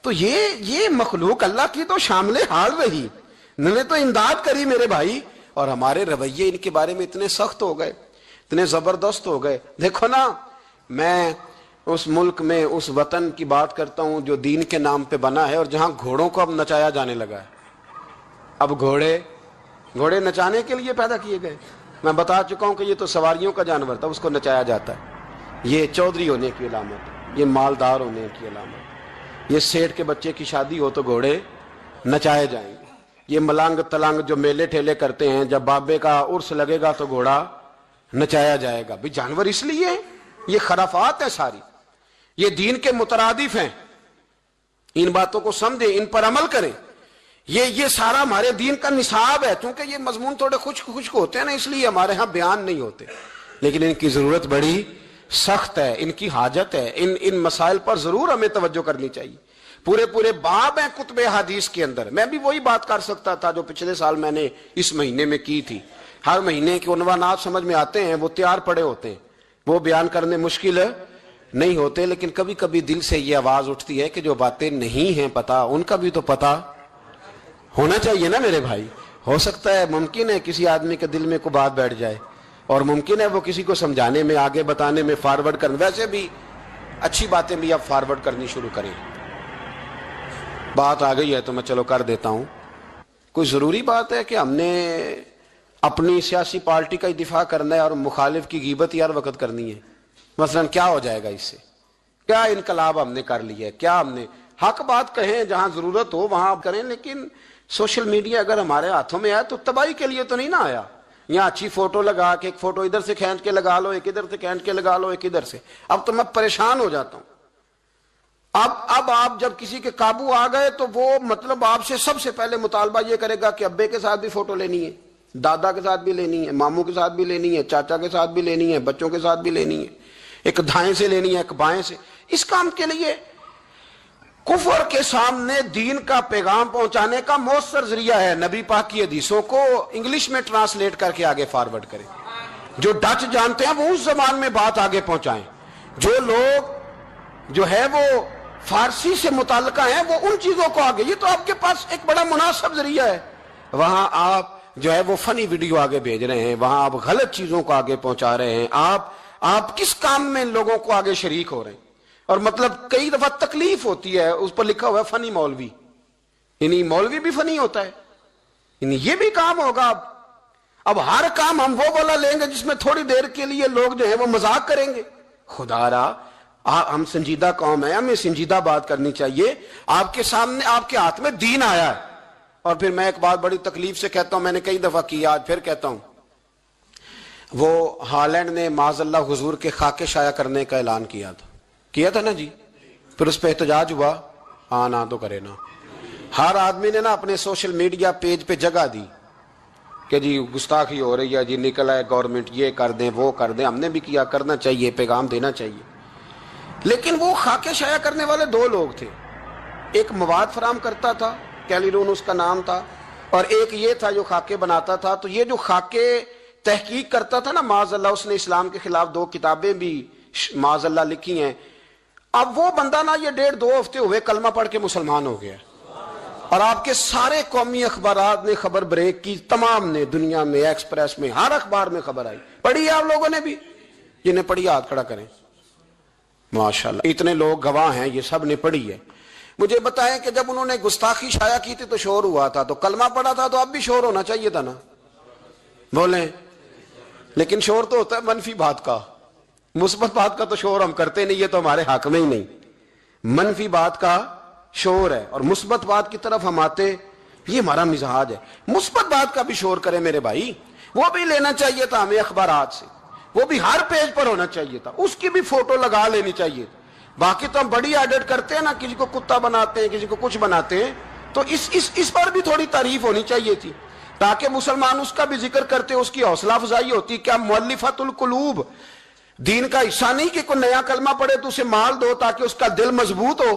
تو یہ مخلوق اللہ کی تو شامل حال رہی, انہوں نے تو امداد کری میرے بھائی. اور ہمارے رویے ان کے بارے میں اتنے سخت ہو گئے, اتنے زبردست ہو گئے. دیکھو نا, میں اس ملک میں اس وطن کی بات کرتا ہوں جو دین کے نام پہ بنا ہے, اور جہاں گھوڑوں کو اب نچایا جانے لگا ہے. اب گھوڑے نچانے کے لیے پیدا کیے گئے. میں بتا چکا ہوں کہ یہ تو سواریوں کا جانور تھا, اس کو نچایا جاتا ہے. یہ چودھری ہونے کی علامت ہے, یہ مالدار ہونے کی علامت. یہ سیٹھ کے بچے کی شادی ہو تو گھوڑے نچائے جائیں گے. یہ ملنگ تلنگ جو میلے ٹھیلے کرتے ہیں, جب بابے کا عرس لگے گا تو گھوڑا نچایا جائے گا. بھی جانور اس لیے یہ خرافات ہیں ساری, یہ دین کے مترادف ہیں. ان باتوں کو سمجھیں, ان پر عمل کریں. یہ سارا ہمارے دین کا نصاب ہے. چونکہ یہ مضمون تھوڑے خشک ہوتے ہیں نا, اس لیے ہمارے ہاں بیان نہیں ہوتے, لیکن ان کی ضرورت بڑی سخت ہے, ان کی حاجت ہے. ان مسائل پر ضرور ہمیں توجہ کرنی چاہیے. پورے باب ہیں کتب حدیث کے اندر. میں بھی وہی بات کر سکتا تھا جو پچھلے سال میں نے اس مہینے میں کی تھی. ہر مہینے کے عنوانات سمجھ میں آتے ہیں, وہ تیار پڑے ہوتے ہیں, وہ بیان کرنے مشکل نہیں ہوتے. لیکن کبھی کبھی دل سے یہ آواز اٹھتی ہے کہ جو باتیں نہیں ہیں پتہ, ان کا بھی تو پتہ ہونا چاہیے نا میرے بھائی. ہو سکتا ہے, ممکن ہے کسی آدمی کے دل میں کوئی بات بیٹھ جائے, اور ممکن ہے وہ کسی کو سمجھانے میں, آگے بتانے میں, فارورڈ کرنے. ویسے بھی اچھی باتیں بھی اب فارورڈ کرنی شروع کریں. بات آ گئی ہے تو میں چلو کر دیتا ہوں. کوئی ضروری بات ہے کہ ہم نے اپنی سیاسی پارٹی کا ہی دفاع کرنا ہے اور مخالف کی غیبت ہی ہر وقت کرنی ہے؟ مثلا کیا ہو جائے گا اس سے؟ کیا انقلاب ہم نے کر لیا ہے؟ کیا ہم نے حق بات کہیں, جہاں ضرورت ہو وہاں کریں, لیکن سوشل میڈیا اگر ہمارے ہاتھوں میں آیا تو تباہی کے لیے تو نہیں نہ آیا. یہاں اچھی فوٹو لگا کے, ایک فوٹو ادھر سے کھینچ کے لگا لو, ایک ادھر سے کھینچ کے لگا لو, ایک ادھر سے. اب تو میں پریشان ہو جاتا ہوں. اب آپ جب کسی کے قابو آ گئے تو وہ مطلب آپ سے سب سے پہلے مطالبہ یہ کرے گا کہ ابے کے ساتھ بھی فوٹو لینی ہے, دادا کے ساتھ بھی لینی ہے, ماموں کے ساتھ بھی لینی ہے, چاچا کے ساتھ بھی لینی ہے, بچوں کے ساتھ بھی لینی ہے, ایک دائیں سے لینی ہے, ایک بائیں سے. اس کام کے لیے کفر کے سامنے دین کا پیغام پہنچانے کا مؤثر ذریعہ ہے نبی پاک کی حدیثوں کو انگلش میں ٹرانسلیٹ کر کے آگے فارورڈ کریں. جو ڈچ جانتے ہیں وہ اس زبان میں بات آگے پہنچائیں. جو لوگ جو ہے وہ فارسی سے متعلقہ ہیں وہ ان چیزوں کو آگے. یہ تو آپ کے پاس ایک بڑا مناسب ذریعہ ہے. وہاں آپ جو ہے وہ فنی ویڈیو آگے بھیج رہے ہیں, وہاں آپ غلط چیزوں کو آگے پہنچا رہے ہیں. آپ کس کام میں ان لوگوں کو آگے شریک ہو رہے ہیں؟ اور مطلب کئی دفعہ تکلیف ہوتی ہے، اس پر لکھا ہوا ہے فنی مولوی، یعنی مولوی بھی فنی ہوتا ہے، یعنی یہ بھی کام ہوگا۔ اب ہر کام ہم وہ والا لیں گے جس میں تھوڑی دیر کے لیے لوگ جو ہے وہ مذاق کریں گے۔ خدا را ہم سنجیدہ قوم ہیں، ہمیں سنجیدہ بات کرنی چاہیے۔ آپ کے سامنے، آپ کے ہاتھ میں دین آیا ہے، اور پھر میں ایک بات بڑی تکلیف سے کہتا ہوں، میں نے کئی دفعہ کیا، آج پھر کہتا ہوں، وہ ہالینڈ نے معاذ اللہ حضور کے خاکے شائع کرنے کا اعلان کیا تھا نا جی، پھر اس پہ احتجاج ہوا، ہاں نہ تو کرے نا۔ ہر آدمی نے نا اپنے سوشل میڈیا پیج پہ جگہ دی کہ جی گستاخی ہو رہی ہے جی، نکلا ہے گورنمنٹ، یہ کر دیں وہ کر دیں۔ ہم نے بھی کیا، کرنا چاہیے، پیغام دینا چاہیے۔ لیکن وہ خاکے شائع کرنے والے دو لوگ تھے، ایک مواد فراہم کرتا تھا، کیلیرون اس کا نام تھا، اور ایک یہ تھا جو خاکے بناتا تھا۔ تو یہ جو خاکے تحقیق کرتا تھا نا، معاذ اللہ اس نے اسلام کے خلاف 2 کتابیں بھی معاذ اللہ لکھی ہیں۔ اب وہ بندہ نا یہ 1.5-2 ہفتے ہوئے کلمہ پڑھ کے مسلمان ہو گیا، اور آپ کے سارے قومی اخبارات نے خبر بریک کی، تمام نے، دنیا میں، ایکسپریس میں، ہر اخبار میں خبر آئی۔ پڑھی ہے آپ لوگوں نے بھی؟ جنہیں پڑھی ہاتھ کھڑا کریں۔ ماشاءاللہ اتنے لوگ گواہ ہیں، یہ سب نے پڑھی ہے۔ مجھے بتائیں کہ جب انہوں نے گستاخی شائع کی تھی تو شور ہوا تھا، تو کلمہ پڑھا تھا تو اب بھی شور ہونا چاہیے تھا نا، بولیں۔ لیکن شور تو ہوتا ہے منفی بات کا، مثبت بات کا تو شور ہم کرتے نہیں، یہ تو ہمارے حق میں ہی نہیں۔ منفی بات کا شور ہے، اور مثبت بات کی طرف ہم آتے، یہ ہمارا مزاج ہے۔ مثبت بات کا بھی شور کرے میرے بھائی، وہ بھی لینا چاہیے تھا ہمیں اخبارات سے، وہ بھی ہر پیج پر ہونا چاہیے تھا، اس کی بھی فوٹو لگا لینی چاہیے۔ باقی تو ہم بڑی ایڈٹ کرتے ہیں نا، کسی کو کتا بناتے ہیں، کسی کو کچھ بناتے ہیں، تو اس پر بھی تھوڑی تعریف ہونی چاہیے تھی، تاکہ مسلمان اس کا بھی ذکر کرتے، اس کی حوصلہ افزائی ہوتی۔ کیا مؤلفۃ القلوب دین کا حصہ نہیں کہ کوئی نیا کلمہ پڑھے تو اسے مال دو تاکہ اس کا دل مضبوط ہو؟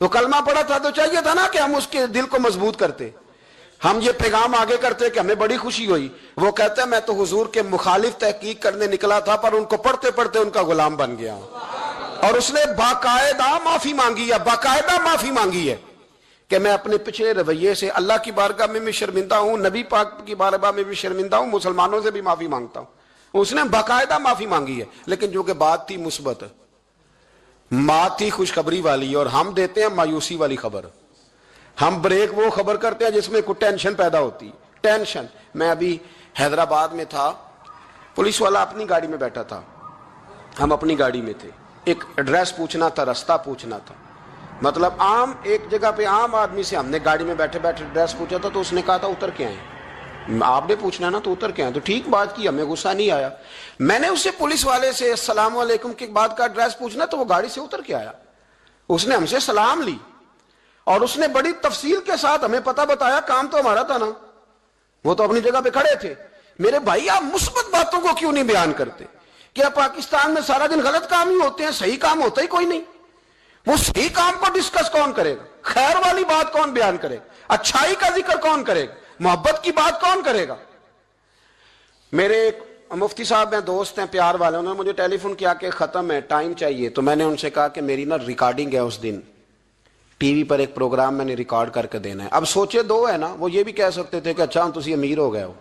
تو کلمہ پڑھا تھا تو چاہیے تھا نا کہ ہم اس کے دل کو مضبوط کرتے، ہم یہ پیغام آگے کرتے کہ ہمیں بڑی خوشی ہوئی۔ وہ کہتا ہے میں تو حضور کے مخالف تحقیق کرنے نکلا تھا، پر ان کو پڑھتے پڑھتے ان کا غلام بن گیا، اور اس نے باقاعدہ معافی مانگی ہے، باقاعدہ معافی مانگی ہے کہ میں اپنے پچھلے رویے سے اللہ کی بارگاہ میں بھی شرمندہ ہوں، نبی پاک کی بارگاہ میں بھی شرمندہ ہوں، مسلمانوں سے بھی معافی مانگتا ہوں۔ اس نے باقاعدہ معافی مانگی ہے، لیکن جو کہ بات تھی مثبت، بات تھی خوشخبری والی، اور ہم دیتے ہیں مایوسی والی خبر۔ ہم بریک وہ خبر کرتے ہیں جس میں کوئی ٹینشن پیدا ہوتی، ٹینشن۔ میں ابھی حیدرآباد میں تھا، پولیس والا اپنی گاڑی میں بیٹھا تھا، ہم اپنی گاڑی میں تھے، ایک ایڈریس پوچھنا تھا، رستہ پوچھنا تھا، مطلب عام ایک جگہ پہ عام آدمی سے ہم نے گاڑی میں بیٹھے بیٹھے ایڈریس پوچھا تھا، تو اس نے کہا تھا اتر کے آئیں۔ آپ نے پوچھنا ہے نا تو اتر کے آئیں، تو ٹھیک بات کی، ہمیں غصہ نہیں آیا۔ میں نے اس سے پولیس والے سے السلام علیکم کے بعد کا ایڈریس پوچھنا، تو وہ گاڑی سے اتر کے آیا، اس نے ہم سے سلام لی، اور اس نے بڑی تفصیل کے ساتھ ہمیں پتہ بتایا، کام تو ہمارا تھا نا، وہ تو اپنی جگہ پہ کھڑے تھے۔ میرے بھائی آپ مثبت باتوں کو کیوں نہیں بیان کرتے؟ کیا پاکستان میں سارا دن غلط کام ہی ہوتے ہیں، صحیح کام ہوتا ہی کوئی نہیں؟ وہ صحیح کام کو ڈسکس کون کرے گا؟ خیر والی بات کون بیان کرے گا؟ اچھائی کا ذکر کون کرے گا؟ محبت کی بات کون کرے گا؟ میرے ایک مفتی صاحب ہیں، دوست ہیں، پیار والے، انہوں نے مجھے ٹیلی فون کیا کہ ختم ہے، ٹائم چاہیے، تو میں نے ان سے کہا کہ میری نا ریکارڈنگ ہے، اس دن ٹی وی پر ایک پروگرام میں نے ریکارڈ کر کے دینا ہے۔ اب سوچے دو ہے نا، وہ یہ بھی کہہ سکتے تھے کہ اچھا ہم تسی امیر ہو گئے ہو،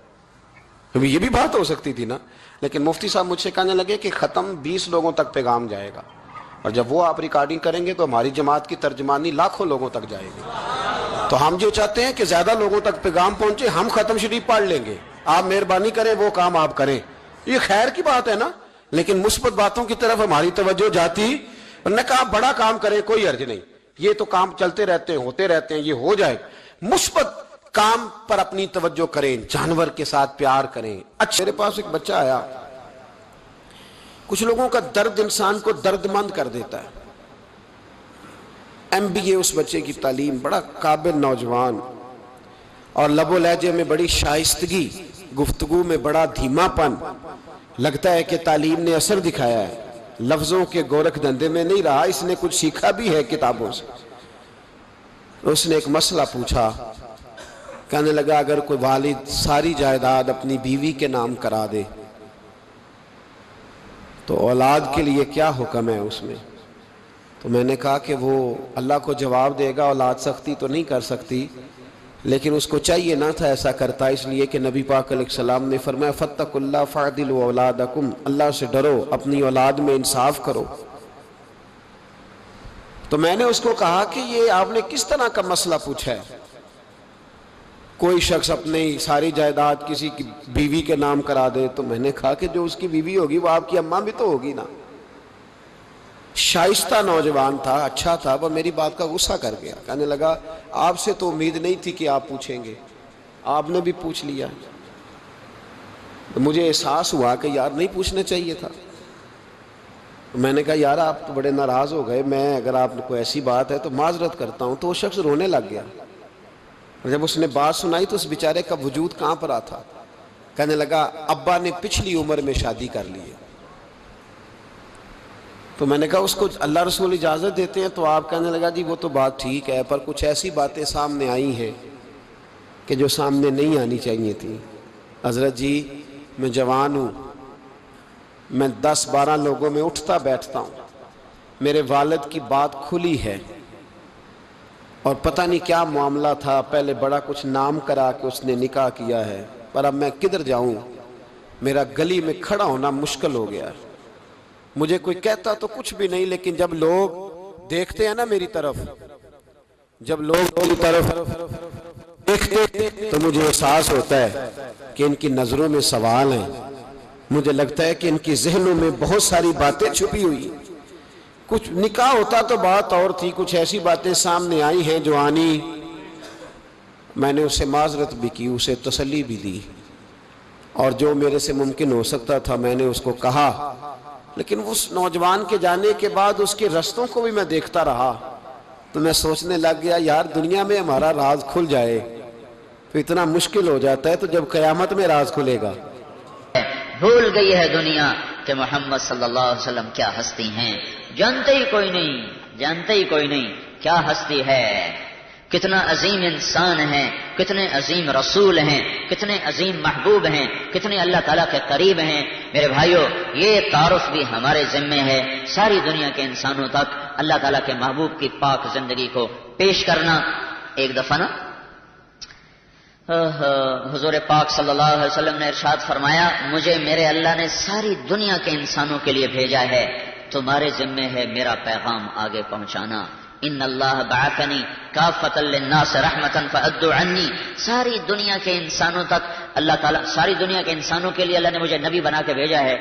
یہ بھی بات ہو سکتی تھی نا، لیکن مفتی صاحب مجھ سے کہنے لگے کہ ختم 20 لوگوں تک پیغام جائے گا، اور جب وہ آپ ریکارڈنگ کریں گے تو ہماری جماعت کی ترجمانی لاکھوں لوگوں تک جائے گی۔ تو ہم جو چاہتے ہیں کہ زیادہ لوگوں تک پیغام پہنچے، ہم ختم شریف پڑھ لیں گے، آپ مہربانی کریں وہ کام آپ کریں، یہ خیر کی بات ہے نا، لیکن مثبت باتوں کی طرف ہماری توجہ جاتی۔ انہوں نے کہا بڑا کام کریں، کوئی حرج نہیں، یہ تو کام چلتے رہتے ہیں، ہوتے رہتے ہیں، یہ ہو جائے، مثبت کام پر اپنی توجہ کریں، جانور کے ساتھ پیار کریں۔ اچھا، میرے پاس ایک بچہ آیا، کچھ لوگوں کا درد انسان کو درد مند کر دیتا ہے۔ MBA اس بچے کی تعلیم، بڑا قابل نوجوان، اور لب و لہجے میں بڑی شائستگی، گفتگو میں بڑا دھیما پن، لگتا ہے کہ تعلیم نے اثر دکھایا ہے، لفظوں کے گورکھ دھندے میں نہیں رہا، اس نے کچھ سیکھا بھی ہے کتابوں سے۔ اس نے ایک مسئلہ پوچھا، کہنے لگا اگر کوئی والد ساری جائیداد اپنی بیوی کے نام کرا دے تو اولاد کے لیے کیا حکم ہے اس میں؟ تو میں نے کہا کہ وہ اللہ کو جواب دے گا، اولاد سختی تو نہیں کر سکتی، لیکن اس کو چاہیے نہ تھا ایسا کرتا، اس لیے کہ نبی پاک علیہ السلام نے فرمایا فَاتَّقُوا اللَّهَ فَاعْدِلُوا أَوْلَادَكُمْ، اللہ سے ڈرو، اپنی اولاد میں انصاف کرو۔ تو میں نے اس کو کہا کہ یہ آپ نے کس طرح کا مسئلہ پوچھا ہے؟ کوئی شخص اپنی ساری جائیداد کسی کی بیوی کے نام کرا دے. تو میں نے کہا کہ جو اس کی بیوی ہوگی وہ آپ کی اماں بھی تو ہوگی نا. شائستہ نوجوان تھا, اچھا تھا, وہ میری بات کا غصہ کر گیا. کہنے لگا آپ سے تو امید نہیں تھی کہ آپ پوچھیں گے, آپ نے بھی پوچھ لیا. مجھے احساس ہوا کہ یار نہیں پوچھنا چاہیے تھا. میں نے کہا یار آپ تو بڑے ناراض ہو گئے, میں اگر آپ کو ایسی بات ہے تو معذرت کرتا ہوں. تو وہ شخص رونے لگ گیا. جب اس نے بات سنائی تو اس بیچارے کا وجود کہاں پر آتا. کہنے لگا ابا نے پچھلی عمر میں شادی کر لی ہے. تو میں نے کہا اس کو اللہ رسول اجازت دیتے ہیں. تو آپ کہنے لگا جی وہ تو بات ٹھیک ہے, پر کچھ ایسی باتیں سامنے آئی ہیں کہ جو سامنے نہیں آنی چاہیے تھیں. حضرت جی میں جوان ہوں, میں 10-12 لوگوں میں اٹھتا بیٹھتا ہوں. میرے والد کی بات کھلی ہے اور پتہ نہیں کیا معاملہ تھا, پہلے بڑا کچھ نام کرا کے اس نے نکاح کیا ہے, پر اب میں کدھر جاؤں, میرا گلی میں کھڑا ہونا مشکل ہو گیا. مجھے کوئی کہتا تو کچھ بھی نہیں, لیکن جب لوگ دیکھتے ہیں نا میری طرف, جب لوگ میری طرف دیکھتے تو مجھے احساس ہوتا ہے کہ ان کی نظروں میں سوال ہیں. مجھے لگتا ہے کہ ان کی ذہنوں میں بہت ساری باتیں چھپی ہوئی. کچھ نکاح ہوتا تو بات اور تھی, کچھ ایسی باتیں سامنے آئی ہیں جو آنی. میں نے اسے معذرت بھی کی, اسے تسلی بھی دی, اور جو میرے سے ممکن ہو سکتا تھا میں نے اس کو کہا. لیکن اس نوجوان کے جانے کے بعد اس کے رستوں کو بھی میں دیکھتا رہا تو میں سوچنے لگ گیا یار دنیا میں ہمارا راز کھل جائے تو اتنا مشکل ہو جاتا ہے, تو جب قیامت میں راز کھلے گا. بھول گئی ہے دنیا کہ محمد صلی اللہ علیہ وسلم کیا ہستی ہیں. جانتے ہی کوئی نہیں, جانتے ہی کوئی نہیں کیا ہستی ہے, کتنا عظیم انسان ہیں, کتنے عظیم رسول ہیں, کتنے عظیم محبوب ہیں, کتنے اللہ تعالیٰ کے قریب ہیں. میرے بھائیو یہ تعارف بھی ہمارے ذمے ہے, ساری دنیا کے انسانوں تک اللہ تعالیٰ کے محبوب کی پاک زندگی کو پیش کرنا. ایک دفعہ نا حضور پاک صلی اللہ علیہ وسلم نے ارشاد فرمایا, مجھے میرے اللہ نے ساری دنیا کے انسانوں کے لیے بھیجا ہے, تمہارے ذمے ہے میرا پیغام آگے پہنچانا. ان اللہ بعثنی کافۃ للناس رحمۃ فادعوا عنی. ساری دنیا کے انسانوں تک اللہ تعالیٰ, ساری دنیا کے انسانوں کے لیے اللہ نے مجھے نبی بنا کے بھیجا ہے.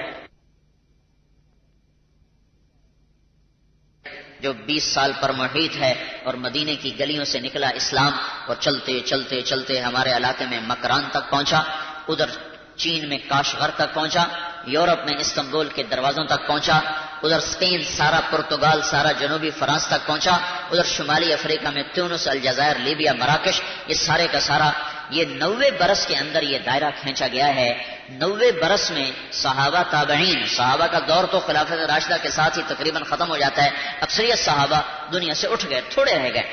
جو 20 سال پر محیط ہے, اور مدینے کی گلیوں سے نکلا اسلام, اور چلتے چلتے چلتے ہمارے علاقے میں مکران تک پہنچا, ادھر چین میں کاشغر تک پہنچا, یورپ میں استنبول کے دروازوں تک پہنچا, ادھر اسپین سارا, پرتگال سارا, جنوبی فرانس تک پہنچا, ادھر شمالی افریقہ میں تیونس, الجزائر, لیبیا, مراکش, یہ سارے کا سارا. یہ 90 برس کے اندر یہ دائرہ کھینچا گیا ہے. 90 برس میں صحابہ تابعین, صحابہ کا دور تو خلافت راشدہ کے ساتھ ہی تقریباً ختم ہو جاتا ہے, اکثریت صحابہ دنیا سے اٹھ گئے, تھوڑے رہ گئے.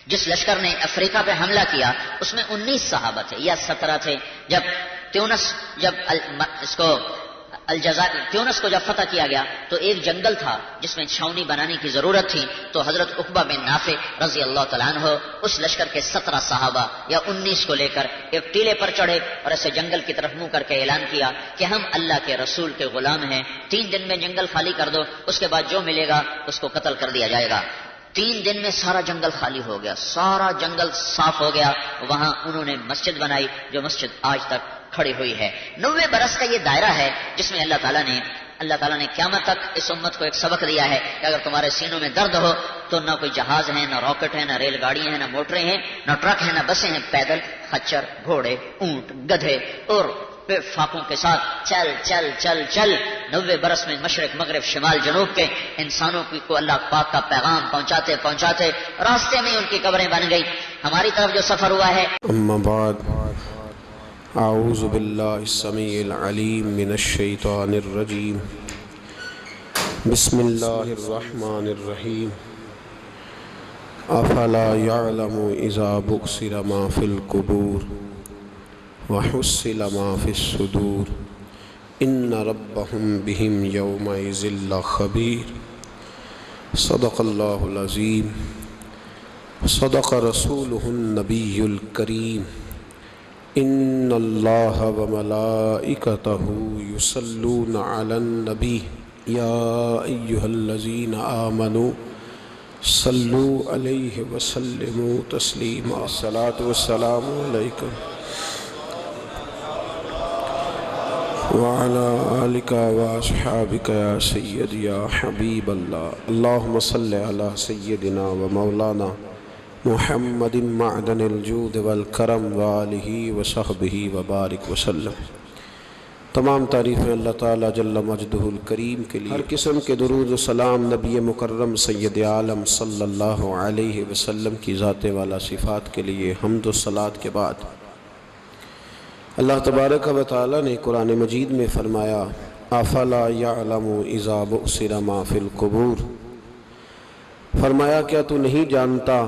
جس لشکر نے افریقہ پہ حملہ کیا اس میں 19 صحابہ تھے یا 17 تھے. جب تیونس, جب اس کو الجزائر, تیونس کو جب فتح کیا گیا تو ایک جنگل تھا جس میں چھاونی بنانے کی ضرورت تھی, تو حضرت عقبہ بن نافع رضی اللہ تعالیٰ عنہ اس لشکر کے 17 صحابہ یا 19 کو لے کر ایک ٹیلے پر چڑھے اور ایسے جنگل کی طرف منہ کر کے اعلان کیا کہ ہم اللہ کے رسول کے غلام ہیں, 3 دن میں جنگل خالی کر دو, اس کے بعد جو ملے گا اس کو قتل کر دیا جائے گا. 3 دن میں سارا جنگل خالی ہو گیا, سارا جنگل صاف ہو گیا. وہاں انہوں نے مسجد بنائی جو مسجد آج تک کھڑی ہوئی ہے. 90 برس کا یہ دائرہ ہے جس میں اللہ تعالیٰ نے قیامت تک اس امت کو ایک سبق دیا ہے کہ اگر تمہارے سینوں میں درد ہو تو نہ کوئی جہاز ہے, نہ راکٹ ہے, نہ ریل گاڑیاں ہیں, نہ موٹریں ہیں, نہ ٹرک ہیں, نہ بسیں ہیں, پیدل, خچر, گھوڑے, اونٹ, گدھے اور فاقوں کے ساتھ چل چل چل چل 90 برس میں مشرق, مغرب, شمال, جنوب کے انسانوں کو اللہ پاک کا پیغام پہنچاتے پہنچاتے راستے میں ان کی قبریں بن گئی. ہماری طرف جو سفر ہوا ہے. اما بعد, اعوذ باللہ السمیع العلیم من الشیطان الرجیم, بسم اللہ الرحمن الرحیم. افلا يعلم اذا بؤسر ما في القبور وحصل ما في الصدور ان ربهم بهم يومئذ لخبير. صدق اللہ العظیم, صدق رسوله النبی الکریم. ان اللہ وملائکتہ یصلون علی النبی یا ایہا الذین آمنوا صلو علیہ وسلموا تسلیما الصلاۃ والسلام علیکم وعلی آلک واصحابک یا سیدی یا حبیب اللہ اللہم صلی علی سیدنا و مولانا محمد معدن الجود والکرم وآلہ وصحبہ وبارک وسلم۔ تمام تعریفیں اللہ تعالیٰ جل مجدہ الکریم کے لیے، ہر قسم کے درود و سلام نبی مکرم سید عالم صلی اللہ علیہ وسلم کی ذات والا صفات کے لیے حمد و صلات کے بعد، اللہ تبارک و تعالیٰ نے قرآن مجید میں فرمایا افلا یعلم اذا بؤثر ما فی القبور، فرمایا کیا تو نہیں جانتا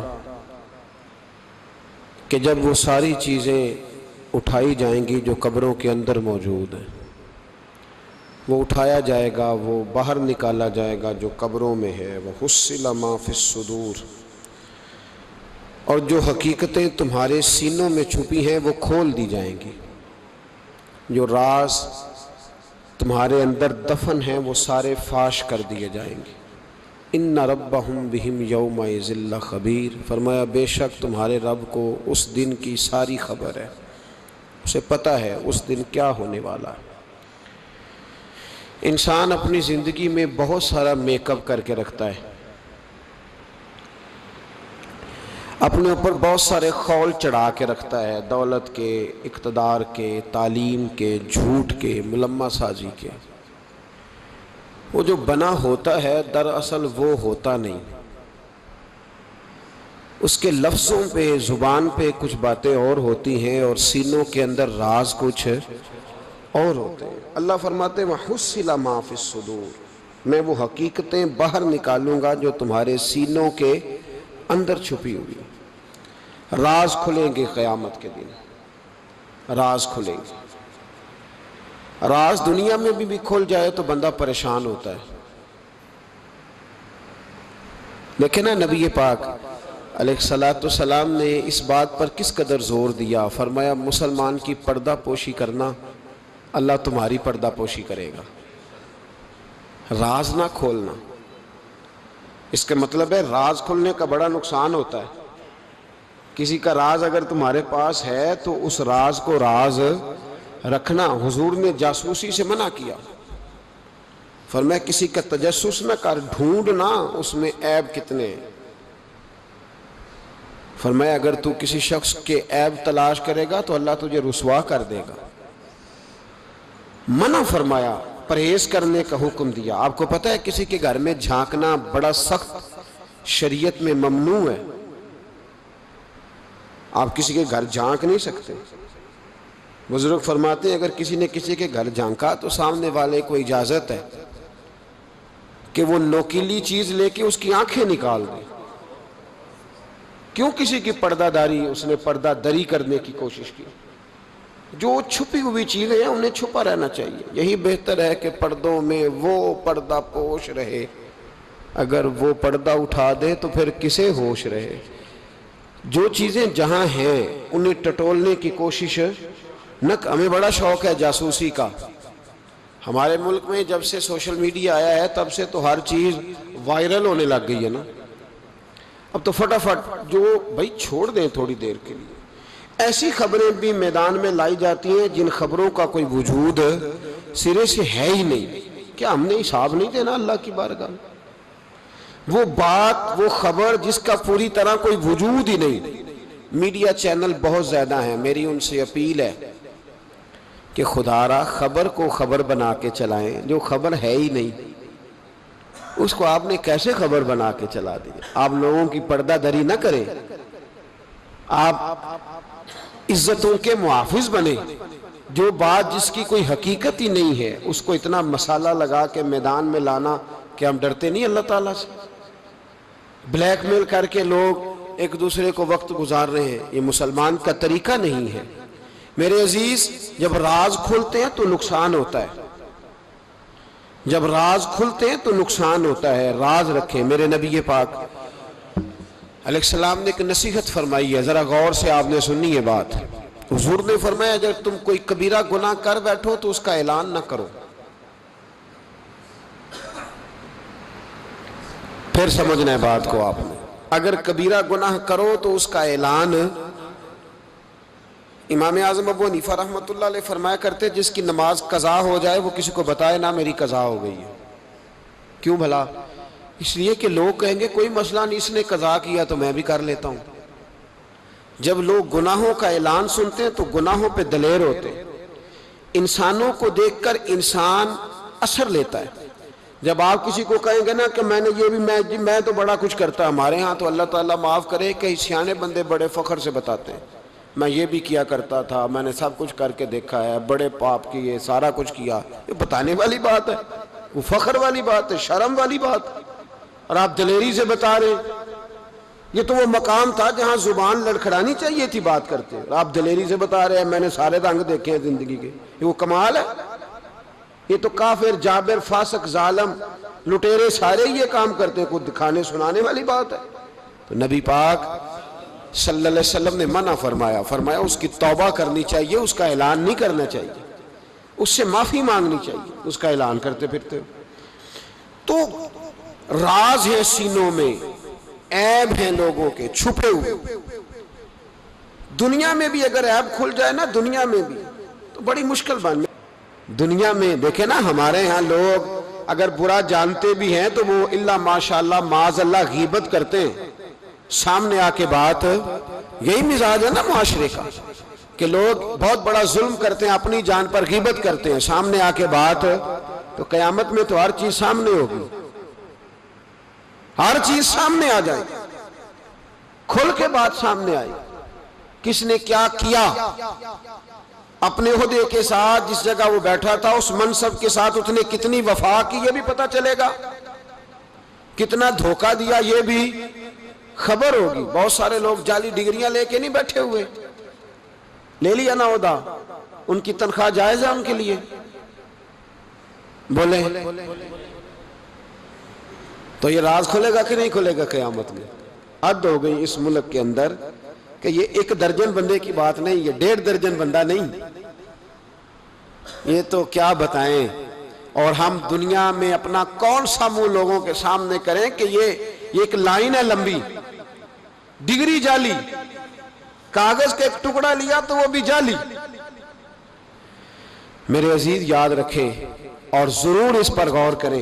کہ جب وہ ساری چیزیں اٹھائی جائیں گی جو قبروں کے اندر موجود ہیں، وہ اٹھایا جائے گا، وہ باہر نکالا جائے گا جو قبروں میں ہے، وحصل ما فی الصدور، اور جو حقیقتیں تمہارے سینوں میں چھپی ہیں وہ کھول دی جائیں گی، جو راز تمہارے اندر دفن ہیں وہ سارے فاش کر دیے جائیں گے۔ ان ربہم بہم یومئذ لخبیر، فرمایا بے شک تمہارے رب کو اس دن کی ساری خبر ہے، اسے پتہ ہے اس دن کیا ہونے والا ہے۔ انسان اپنی زندگی میں بہت سارا میک اپ کر کے رکھتا ہے، اپنے اوپر بہت سارے خول چڑھا کے رکھتا ہے، دولت کے، اقتدار کے، تعلیم کے، جھوٹ کے، ملمہ سازی کے۔ وہ جو بنا ہوتا ہے دراصل وہ ہوتا نہیں، اس کے لفظوں پہ، زبان پہ کچھ باتیں اور ہوتی ہیں اور سینوں کے اندر راز کچھ اور ہوتے ہیں۔ اللہ فرماتے ہیں وَحُصِّلَ مَا فِي الصُّدُورِ، میں وہ حقیقتیں باہر نکالوں گا جو تمہارے سینوں کے اندر چھپی ہوئی۔ راز کھلیں گے قیامت کے دن، راز کھلیں گے۔ راز دنیا میں بھی کھل جائے تو بندہ پریشان ہوتا ہے، لیکن نبی پاک علیہ السلام نے اس بات پر کس قدر زور دیا، فرمایا مسلمان کی پردہ پوشی کرنا، اللہ تمہاری پردہ پوشی کرے گا۔ راز نہ کھولنا، اس کا مطلب ہے راز کھولنے کا بڑا نقصان ہوتا ہے۔ کسی کا راز اگر تمہارے پاس ہے تو اس راز کو راز رکھنا، حضور نے جاسوسی سے منع کیا، فرمایا کسی کا تجسس نہ کر، ڈھونڈنا اس میں عیب کتنے ہیں۔ فرمایا اگر تو کسی شخص کے عیب تلاش کرے گا تو اللہ تجھے رسوا کر دے گا۔ منع فرمایا، پرہیز کرنے کا حکم دیا۔ آپ کو پتہ ہے کسی کے گھر میں جھانکنا بڑا سخت شریعت میں ممنوع ہے، آپ کسی کے گھر جھانک نہیں سکتے۔ بزرگ فرماتے ہیں اگر کسی نے کسی کے گھر جھانکا تو سامنے والے کو اجازت ہے کہ وہ نوکیلی چیز لے کے اس کی آنکھیں نکال دے۔ کیوں کسی کی پردہ داری، اس نے پردہ دری کرنے کی کوشش کی۔ جو چھپی ہوئی چیزیں ہیں انہیں چھپا رہنا چاہیے، یہی بہتر ہے کہ پردوں میں وہ پردہ پوش رہے، اگر وہ پردہ اٹھا دے تو پھر کسے ہوش رہے۔ جو چیزیں جہاں ہیں انہیں ٹٹولنے کی کوشش نہ، ہمیں بڑا شوق ہے جاسوسی کا۔ ہمارے ملک میں جب سے سوشل میڈیا آیا ہے تب سے تو ہر چیز وائرل ہونے لگ گئی ہے نا، اب تو فٹافٹ جو بھائی چھوڑ دیں تھوڑی دیر کے لیے۔ ایسی خبریں بھی میدان میں لائی جاتی ہیں جن خبروں کا کوئی وجود سرے سے ہے ہی نہیں، کیا ہم نے حساب نہیں دینا اللہ کی بارگاہ میں؟ وہ بات، وہ خبر جس کا پوری طرح کوئی وجود ہی نہیں۔ میڈیا چینل بہت زیادہ ہیں، میری ان سے اپیل ہے کہ خدا را خبر کو خبر بنا کے چلائیں، جو خبر ہے ہی نہیں اس کو آپ نے کیسے خبر بنا کے چلا دی۔ آپ لوگوں کی پردہ دری نہ کریں، آپ عزتوں کے محافظ بنے۔ جو بات جس کی کوئی حقیقت ہی نہیں ہے اس کو اتنا مسالہ لگا کے میدان میں لانا، کہ ہم ڈرتے نہیں اللہ تعالیٰ سے؟ بلیک میل کر کے لوگ ایک دوسرے کو وقت گزار رہے ہیں، یہ مسلمان کا طریقہ نہیں ہے۔ میرے عزیز، جب راز کھلتے ہیں تو نقصان ہوتا ہے، جب راز کھلتے ہیں تو نقصان ہوتا ہے۔ راز رکھیں۔ میرے نبی پاک علیہ السلام نے ایک نصیحت فرمائی ہے، ذرا غور سے آپ نے سنی ہے بات۔ حضور نے فرمایا اگر تم کوئی کبیرہ گناہ کر بیٹھو تو اس کا اعلان نہ کرو، پھر سمجھنا ہے بات کو آپ نے. اگر کبیرہ گناہ کرو تو اس کا اعلان امام اعظم ابو حنیفہ رحمۃ اللہ علیہ فرمایا کرتے جس کی نماز قضا ہو جائے وہ کسی کو بتائے نہ میری قضا ہو گئی ہے. کیوں بھلا؟ اس لیے کہ لوگ کہیں گے کوئی مسئلہ نہیں، اس نے قضا کیا تو میں بھی کر لیتا ہوں. جب لوگ گناہوں کا اعلان سنتے ہیں تو گناہوں پہ دلیر ہوتے ہیں. انسانوں کو دیکھ کر انسان اثر لیتا ہے. جب آپ کسی کو کہیں گے نا کہ میں نے یہ بھی میں تو بڑا کچھ کرتا، ہمارے ہاں تو اللہ تعالیٰ معاف کرے کہ سیانے بندے بڑے فخر سے بتاتے ہیں میں یہ بھی کیا کرتا تھا، میں نے سب کچھ کر کے دیکھا ہے، بڑے پاپ کیے، سارا کچھ کیا. یہ بتانے والی بات ہے، وہ فخر والی بات ہے، شرم والی بات ہے. اور آپ دلیری سے بتا رہے ہیں. یہ تو وہ مقام تھا جہاں زبان لڑکھڑانی چاہیے تھی بات کرتے، اور آپ دلیری سے بتا رہے ہیں میں نے سارے رنگ دیکھے ہیں زندگی کے. یہ وہ کمال ہے. یہ تو کافر، جابر، فاسق، ظالم، لٹیرے سارے یہ کام کرتے ہیں. کوئی دکھانے سنانے والی بات ہے؟ تو نبی پاک صلی اللہ علیہ وسلم نے منع فرمایا اس کی توبہ کرنی چاہیے، اس کا اعلان نہیں کرنا چاہیے، اس سے معافی مانگنی چاہیے. اس کا اعلان کرتے پھرتے تو راز ہے سینوں میں، عیب ہیں لوگوں کے چھپے ہوئے. دنیا میں بھی اگر عیب کھل جائے نا، دنیا میں بھی تو بڑی مشکل بن جائے. دنیا میں دیکھیں نا، ہمارے ہاں لوگ اگر برا جانتے بھی ہیں تو وہ اللہ ماشاءاللہ معاذ اللہ غیبت کرتے ہیں. سامنے آ کے بات، یہی مزاج ہے نا معاشرے کا کہ لوگ بہت بڑا ظلم کرتے ہیں، اپنی جان پر غیبت کرتے ہیں. سامنے آ کے بات تو قیامت میں تو ہر چیز سامنے ہوگی، ہر چیز سامنے آ جائے، کھل کے بات سامنے آئے. کس نے کیا کیا اپنے عہدے کے ساتھ، جس جگہ وہ بیٹھا تھا اس منصب کے ساتھ اس نے کتنی وفا کی یہ بھی پتہ چلے گا، کتنا دھوکہ دیا یہ بھی خبر ہوگی. بہت سارے لوگ جعلی ڈگریاں لے کے نہیں بیٹھے ہوئے، لے لیا نا عہدہ، ان کی تنخواہ جائز ہے ان کے لیے؟ بولے تو یہ راز کھلے گا کہ نہیں کھلے گا قیامت میں؟ حد ہو گئی اس ملک کے اندر کہ یہ 1 درجن بندے کی بات نہیں، یہ 1.5 درجن بندہ نہیں. یہ تو کیا بتائیں. اور ہم دنیا میں اپنا کون سا منہ لوگوں کے سامنے کریں کہ یہ ایک لائن ہے لمبی، ڈگری جعلی، کاغذ کا ایک ٹکڑا لیا تو وہ بھی جعلی. میرے عزیز یاد رکھیں اور ضرور اس پر غور کریں.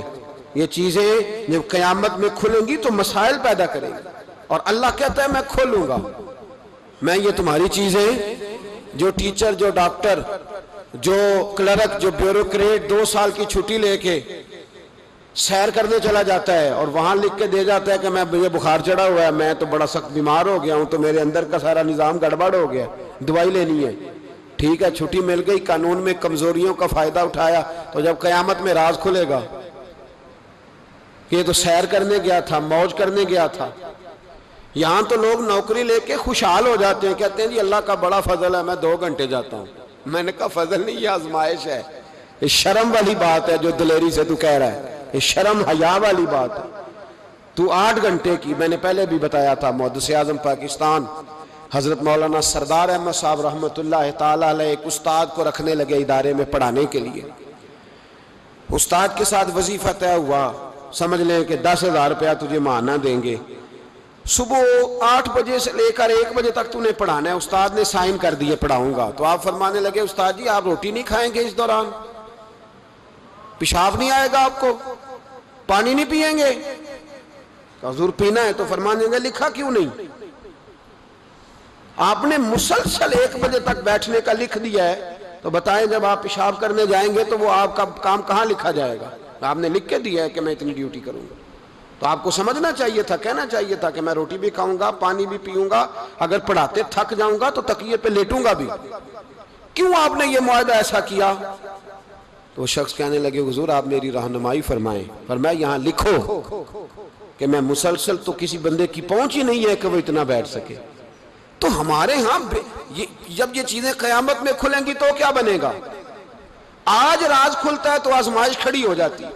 یہ چیزیں جب قیامت میں کھلیں گی تو مسائل پیدا کریں گی. اور اللہ کہتا ہے میں کھولوں گا، میں یہ تمہاری چیزیں، جو ٹیچر، جو ڈاکٹر، جو کلرک، جو بیوروکریٹ 2 سال کی چھٹی لے کے سیر کرنے چلا جاتا ہے اور وہاں لکھ کے دے جاتا ہے کہ میں مجھے بخار چڑھا ہوا ہے، میں تو بڑا سخت بیمار ہو گیا ہوں، تو میرے اندر کا سارا نظام گڑبڑ ہو گیا، دوائی لینی ہے. ٹھیک ہے، چھٹی مل گئی، قانون میں کمزوریوں کا فائدہ اٹھایا، تو جب قیامت میں راز کھلے گا کہ یہ تو سیر کرنے گیا تھا، موج کرنے گیا تھا. یہاں تو لوگ نوکری لے کے خوشحال ہو جاتے ہیں، کہتے ہیں جی اللہ کا بڑا فضل ہے، میں 2 گھنٹے جاتا ہوں. میں نے کہا فضل نہیں، یہ آزمائش ہے. یہ شرم والی بات ہے جو دلیری سے تو کہہ رہا ہے، یہ شرم حیا والی بات ہے. تو 8 گھنٹے کی، میں نے پہلے بھی بتایا تھا، محدث اعظم پاکستان حضرت مولانا سردار احمد صاحب رحمۃ اللہ تعالیٰ علیہ ایک استاد کو رکھنے لگے ادارے میں پڑھانے کے لیے. استاد کے ساتھ وظیفہ طے ہوا، سمجھ لیں کہ 10,000 روپیہ تجھے ماہانہ دیں گے، صبح 8 بجے سے لے کر 1 بجے تک تو نے پڑھانا ہے. استاد نے سائن کر دیے پڑھاؤں گا. تو آپ فرمانے لگے استاد جی آپ روٹی نہیں کھائیں گے اس دوران؟ پیشاب نہیں آئے گا آپ کو؟ پانی نہیں پئیں گے؟ حضور پینا ہے. تو فرمانے لگے لکھا کیوں نہیں؟ آپ نے مسلسل 1 بجے تک بیٹھنے کا لکھ دیا ہے، تو بتائیں جب آپ پیشاب کرنے جائیں گے تو وہ آپ کا کام کہاں لکھا جائے گا؟ آپ نے لکھ کے دیا ہے کہ میں اتنی ڈیوٹی کروں گا. تو آپ کو سمجھنا چاہیے تھا، کہنا چاہیے تھا کہ میں روٹی بھی کھاؤں گا، پانی بھی پیوں گا، اگر پڑھاتے تھک جاؤں گا تو تکیے پہ لیٹوں گا بھی. کیوں آپ نے یہ معاہدہ ایسا کیا؟ تو وہ شخص کہنے لگے حضور آپ میری رہنمائی فرمائیں. فرمایا یہاں لکھو کہ میں مسلسل، تو کسی بندے کی پہنچ ہی نہیں ہے کہ وہ اتنا بیٹھ سکے. تو ہمارے ہاں جب یہ چیزیں قیامت میں کھلیں گی تو کیا بنے گا؟ آج راز کھلتا ہے تو آزمائش کھڑی ہو جاتی ہے،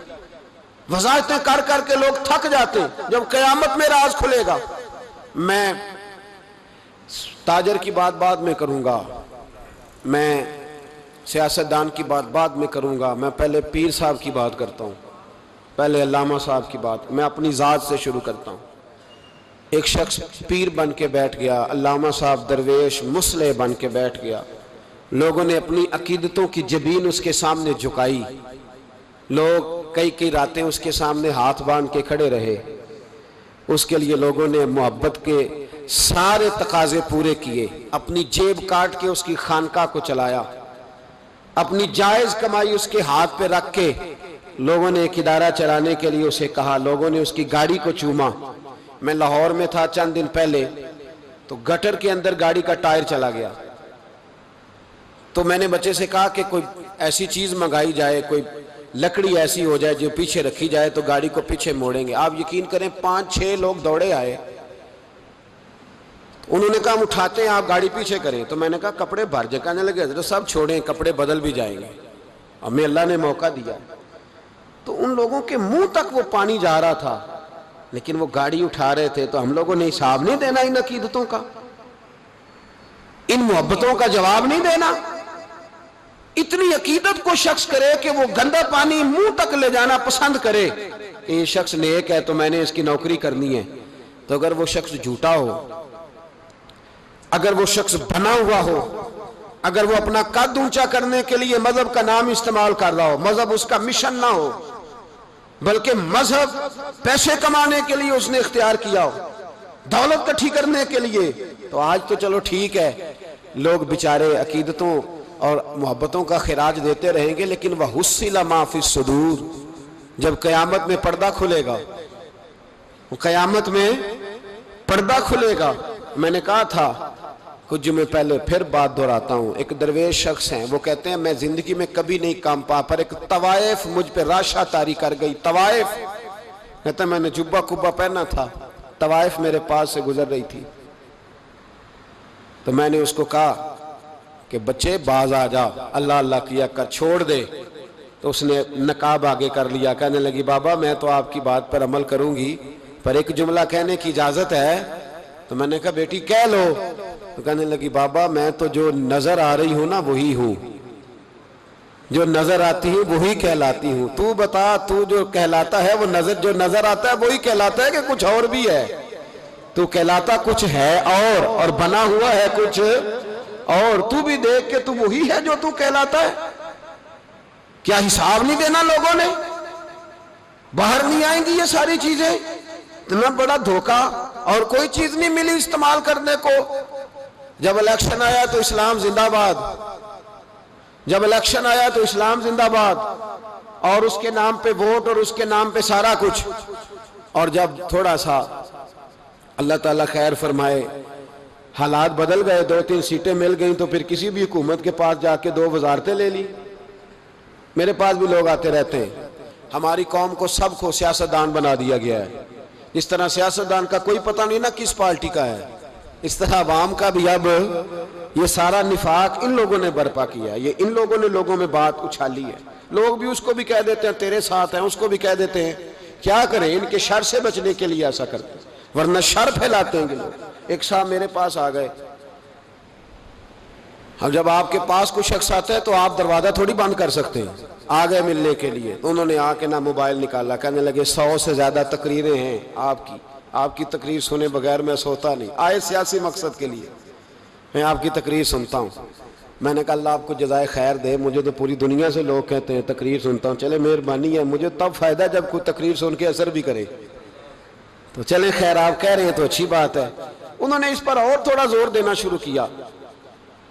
وضاحتیں کر کر کے لوگ تھک جاتے ہیں. جب قیامت میں راز کھلے گا، میں تاجر کی بات بعد میں کروں گا، میں سیاستدان کی بات بعد میں کروں گا، میں پہلے پیر صاحب کی بات کرتا ہوں. پہلے علامہ صاحب کی بات، میں اپنی ذات سے شروع کرتا ہوں. ایک شخص پیر بن کے بیٹھ گیا، علامہ صاحب درویش مصلح بن کے بیٹھ گیا. لوگوں نے اپنی عقیدتوں کی جبین اس کے سامنے جھکائی. لوگ کئی راتیں اس کے سامنے ہاتھ باندھ کے کھڑے رہے. اس کے لیے لوگوں نے محبت کے سارے تقاضے پورے کیے. اپنی جیب کاٹ کے اس کی خانقاہ کو چلایا. اپنی جائز کمائی اس کے ہاتھ پہ رکھ کے لوگوں نے ایک ادارہ چلانے کے لیے اسے کہا. لوگوں نے اس کی گاڑی کو چوما. میں لاہور میں تھا چند دن پہلے، تو گٹر کے اندر گاڑی کا ٹائر چلا گیا. تو میں نے بچے سے کہا کہ کوئی ایسی چیز منگائی جائے، کوئی لکڑی ایسی ہو جائے جو پیچھے رکھی جائے تو گاڑی کو پیچھے موڑیں گے. آپ یقین کریں 5-6 لوگ دوڑے آئے. انہوں نے کہا ہم اٹھاتے ہیں، آپ گاڑی پیچھے کریں. تو میں نے کہا کپڑے بھر جائے. کہنے لگے حضرت صاحب چھوڑیں، کپڑے بدل بھی جائیں گے. ہمیں اللہ نے موقع دیا. تو ان لوگوں کے منہ تک وہ پانی جا رہا تھا، لیکن وہ گاڑی اٹھا رہے تھے. تو ہم لوگوں نے حساب نہیں دینا ان عقیدتوں کا، ان محبتوں کا جواب نہیں دینا. اتنی عقیدت کو شخص کرے کہ وہ گندا پانی منہ تک لے جانا پسند کرے کہ یہ شخص نیک ہے تو میں نے اس کی نوکری کرنی ہے. تو اگر وہ شخص جھوٹا ہو، اگر وہ شخص بنا ہوا ہو، اگر وہ اپنا قد اونچا کرنے کے لیے مذہب کا نام استعمال کر رہا ہو، مذہب اس کا مشن نہ ہو، بلکہ مذہب پیسے کمانے کے لیے اس نے اختیار کیا ہو، دولت اکٹھی کرنے کے لیے، تو آج تو چلو ٹھیک ہے، لوگ بیچارے عقیدتوں اور محبتوں کا خراج دیتے رہیں گے. لیکن وَحُصِّلَ مَا فِي الصُّدُورِ، جب قیامت میں پردہ کھلے گا، قیامت میں پردہ کھلے گا. میں نے کہا تھا کچھ جمعے پہلے، پھر بات دہراتا ہوں. ایک درویش شخص ہیں، وہ کہتے ہیں میں زندگی میں کبھی نہیں کام پا، پر ایک طوائف مجھ پہ راشا طاری کر گئی. طوائف کہتے ہیں میں نے جبہ کبہ پہنا تھا، طوائف میرے پاس سے گزر رہی تھی. تو میں نے اس کو کہا کہ بچے باز آ جا، اللہ اللہ کیا کر، چھوڑ دے. تو اس نے نقاب آگے کر لیا. کہنے لگی بابا میں تو آپ کی بات پر عمل کروں گی، پر ایک جملہ کہنے کی اجازت ہے. تو میں نے کہا بیٹی کہہ لو. تو کہنے لگی بابا میں تو جو نظر آ رہی ہوں نا وہی ہوں، جو نظر آتی ہوں وہی کہلاتی ہوں. تو بتا تو جو کہلاتا ہے وہ جو نظر آتا ہے وہی کہلاتا ہے کہ کچھ اور بھی ہے؟ تو کہلاتا کچھ ہے اور بنا ہوا ہے کچھ اور. تو بھی دیکھ کہ تو وہی ہے جو تو کہلاتا ہے. کیا حساب نہیں دینا لوگوں نے؟ باہر نہیں آئیں گی یہ ساری چیزیں؟ اتنا بڑا دھوکہ، اور کوئی چیز نہیں ملی استعمال کرنے کو. جب الیکشن آیا تو اسلام زندہ باد، جب الیکشن آیا تو اسلام زندہ باد، اور اس کے نام پہ ووٹ اور اس کے نام پہ سارا کچھ. اور جب تھوڑا سا اللہ تعالیٰ خیر فرمائے حالات بدل گئے، 2-3 سیٹیں مل گئیں، تو پھر کسی بھی حکومت کے پاس جا کے 2 وزارتیں لے لی. میرے پاس بھی لوگ آتے رہتے ہیں. ہماری قوم کو سب کو سیاستدان بنا دیا گیا ہے. اس طرح سیاستدان کا کوئی پتہ نہیں نا کس پارٹی کا ہے، اس طرح عوام کا بھی اب یہ سارا نفاق ان لوگوں نے برپا کیا ہے. یہ ان لوگوں نے لوگوں میں بات اچھالی ہے. لوگ بھی اس کو بھی کہہ دیتے ہیں تیرے ساتھ ہیں، اس کو بھی کہہ دیتے ہیں. کیا کریں؟ ان کے شر سے بچنے کے لیے ایسا کرتے ہیں، ورنہ شر پھیلاتے ہیں لوگ. ایک صاحب میرے پاس آ گئے. اب جب آپ کے پاس کوئی شخص آتا ہے تو آپ دروازہ تھوڑی بند کر سکتے ہیں. آ گئے ملنے کے لیے، تو انہوں نے آ کے نہ موبائل نکالا. کہنے لگے 100 سے زیادہ تقریریں ہیں آپ کی تقریر سنے بغیر میں سوتا نہیں. آئے سیاسی مقصد کے لیے، میں آپ کی تقریر سنتا ہوں. میں نے کہا اللہ آپ کو جزائے خیر دے، مجھے تو پوری دنیا سے لوگ کہتے ہیں تقریر سنتا ہوں. چلے مہربانی ہے، مجھے تب فائدہ جب کوئی تقریر سن کے اثر بھی کرے. تو چلیں خیر، آپ کہہ رہے ہیں تو اچھی بات ہے. انہوں نے اس پر اور تھوڑا زور دینا شروع کیا.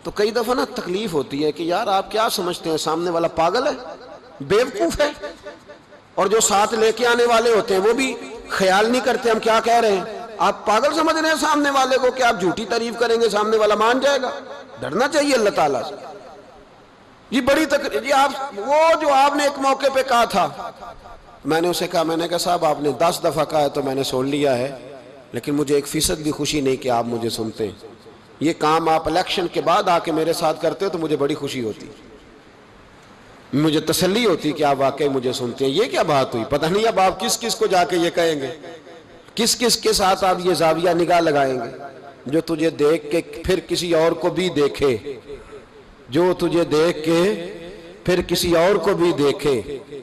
تو کئی دفعہ نا تکلیف ہوتی ہے کہ یار آپ کیا سمجھتے ہیں سامنے والا پاگل ہے، بیوقوف ہے؟ اور جو ساتھ لے کے آنے والے ہوتے ہیں وہ بھی خیال نہیں کرتے ہم کیا کہہ رہے ہیں. آپ پاگل سمجھ رہے ہیں سامنے والے کو کہ آپ جھوٹی تعریف کریں گے سامنے والا مان جائے گا. ڈرنا چاہیے اللہ تعالیٰ سے. یہ بڑی تکلیف. یہ وہ جو آپ نے ایک موقع پہ کہا تھا، میں نے اسے کہا، میں نے کہا صاحب آپ نے 10 دفعہ کہا ہے تو میں نے سن لیا ہے، لیکن مجھے 1% بھی خوشی نہیں کہ آپ مجھے سنتے ہیں. یہ کام آپ الیکشن کے بعد آ کے میرے ساتھ کرتے ہو تو مجھے بڑی خوشی ہوتی، مجھے تسلی ہوتی کہ آپ واقعی مجھے سنتے ہیں. یہ کیا بات ہوئی؟ پتہ نہیں اب آپ کس کس کو جا کے یہ کہیں گے، کس کس کے ساتھ آپ یہ زاویہ نگاہ لگائیں گے. جو تجھے دیکھ کے پھر کسی اور کو بھی دیکھے، جو تجھے دیکھ کے پھر کسی اور کو بھی دیکھے،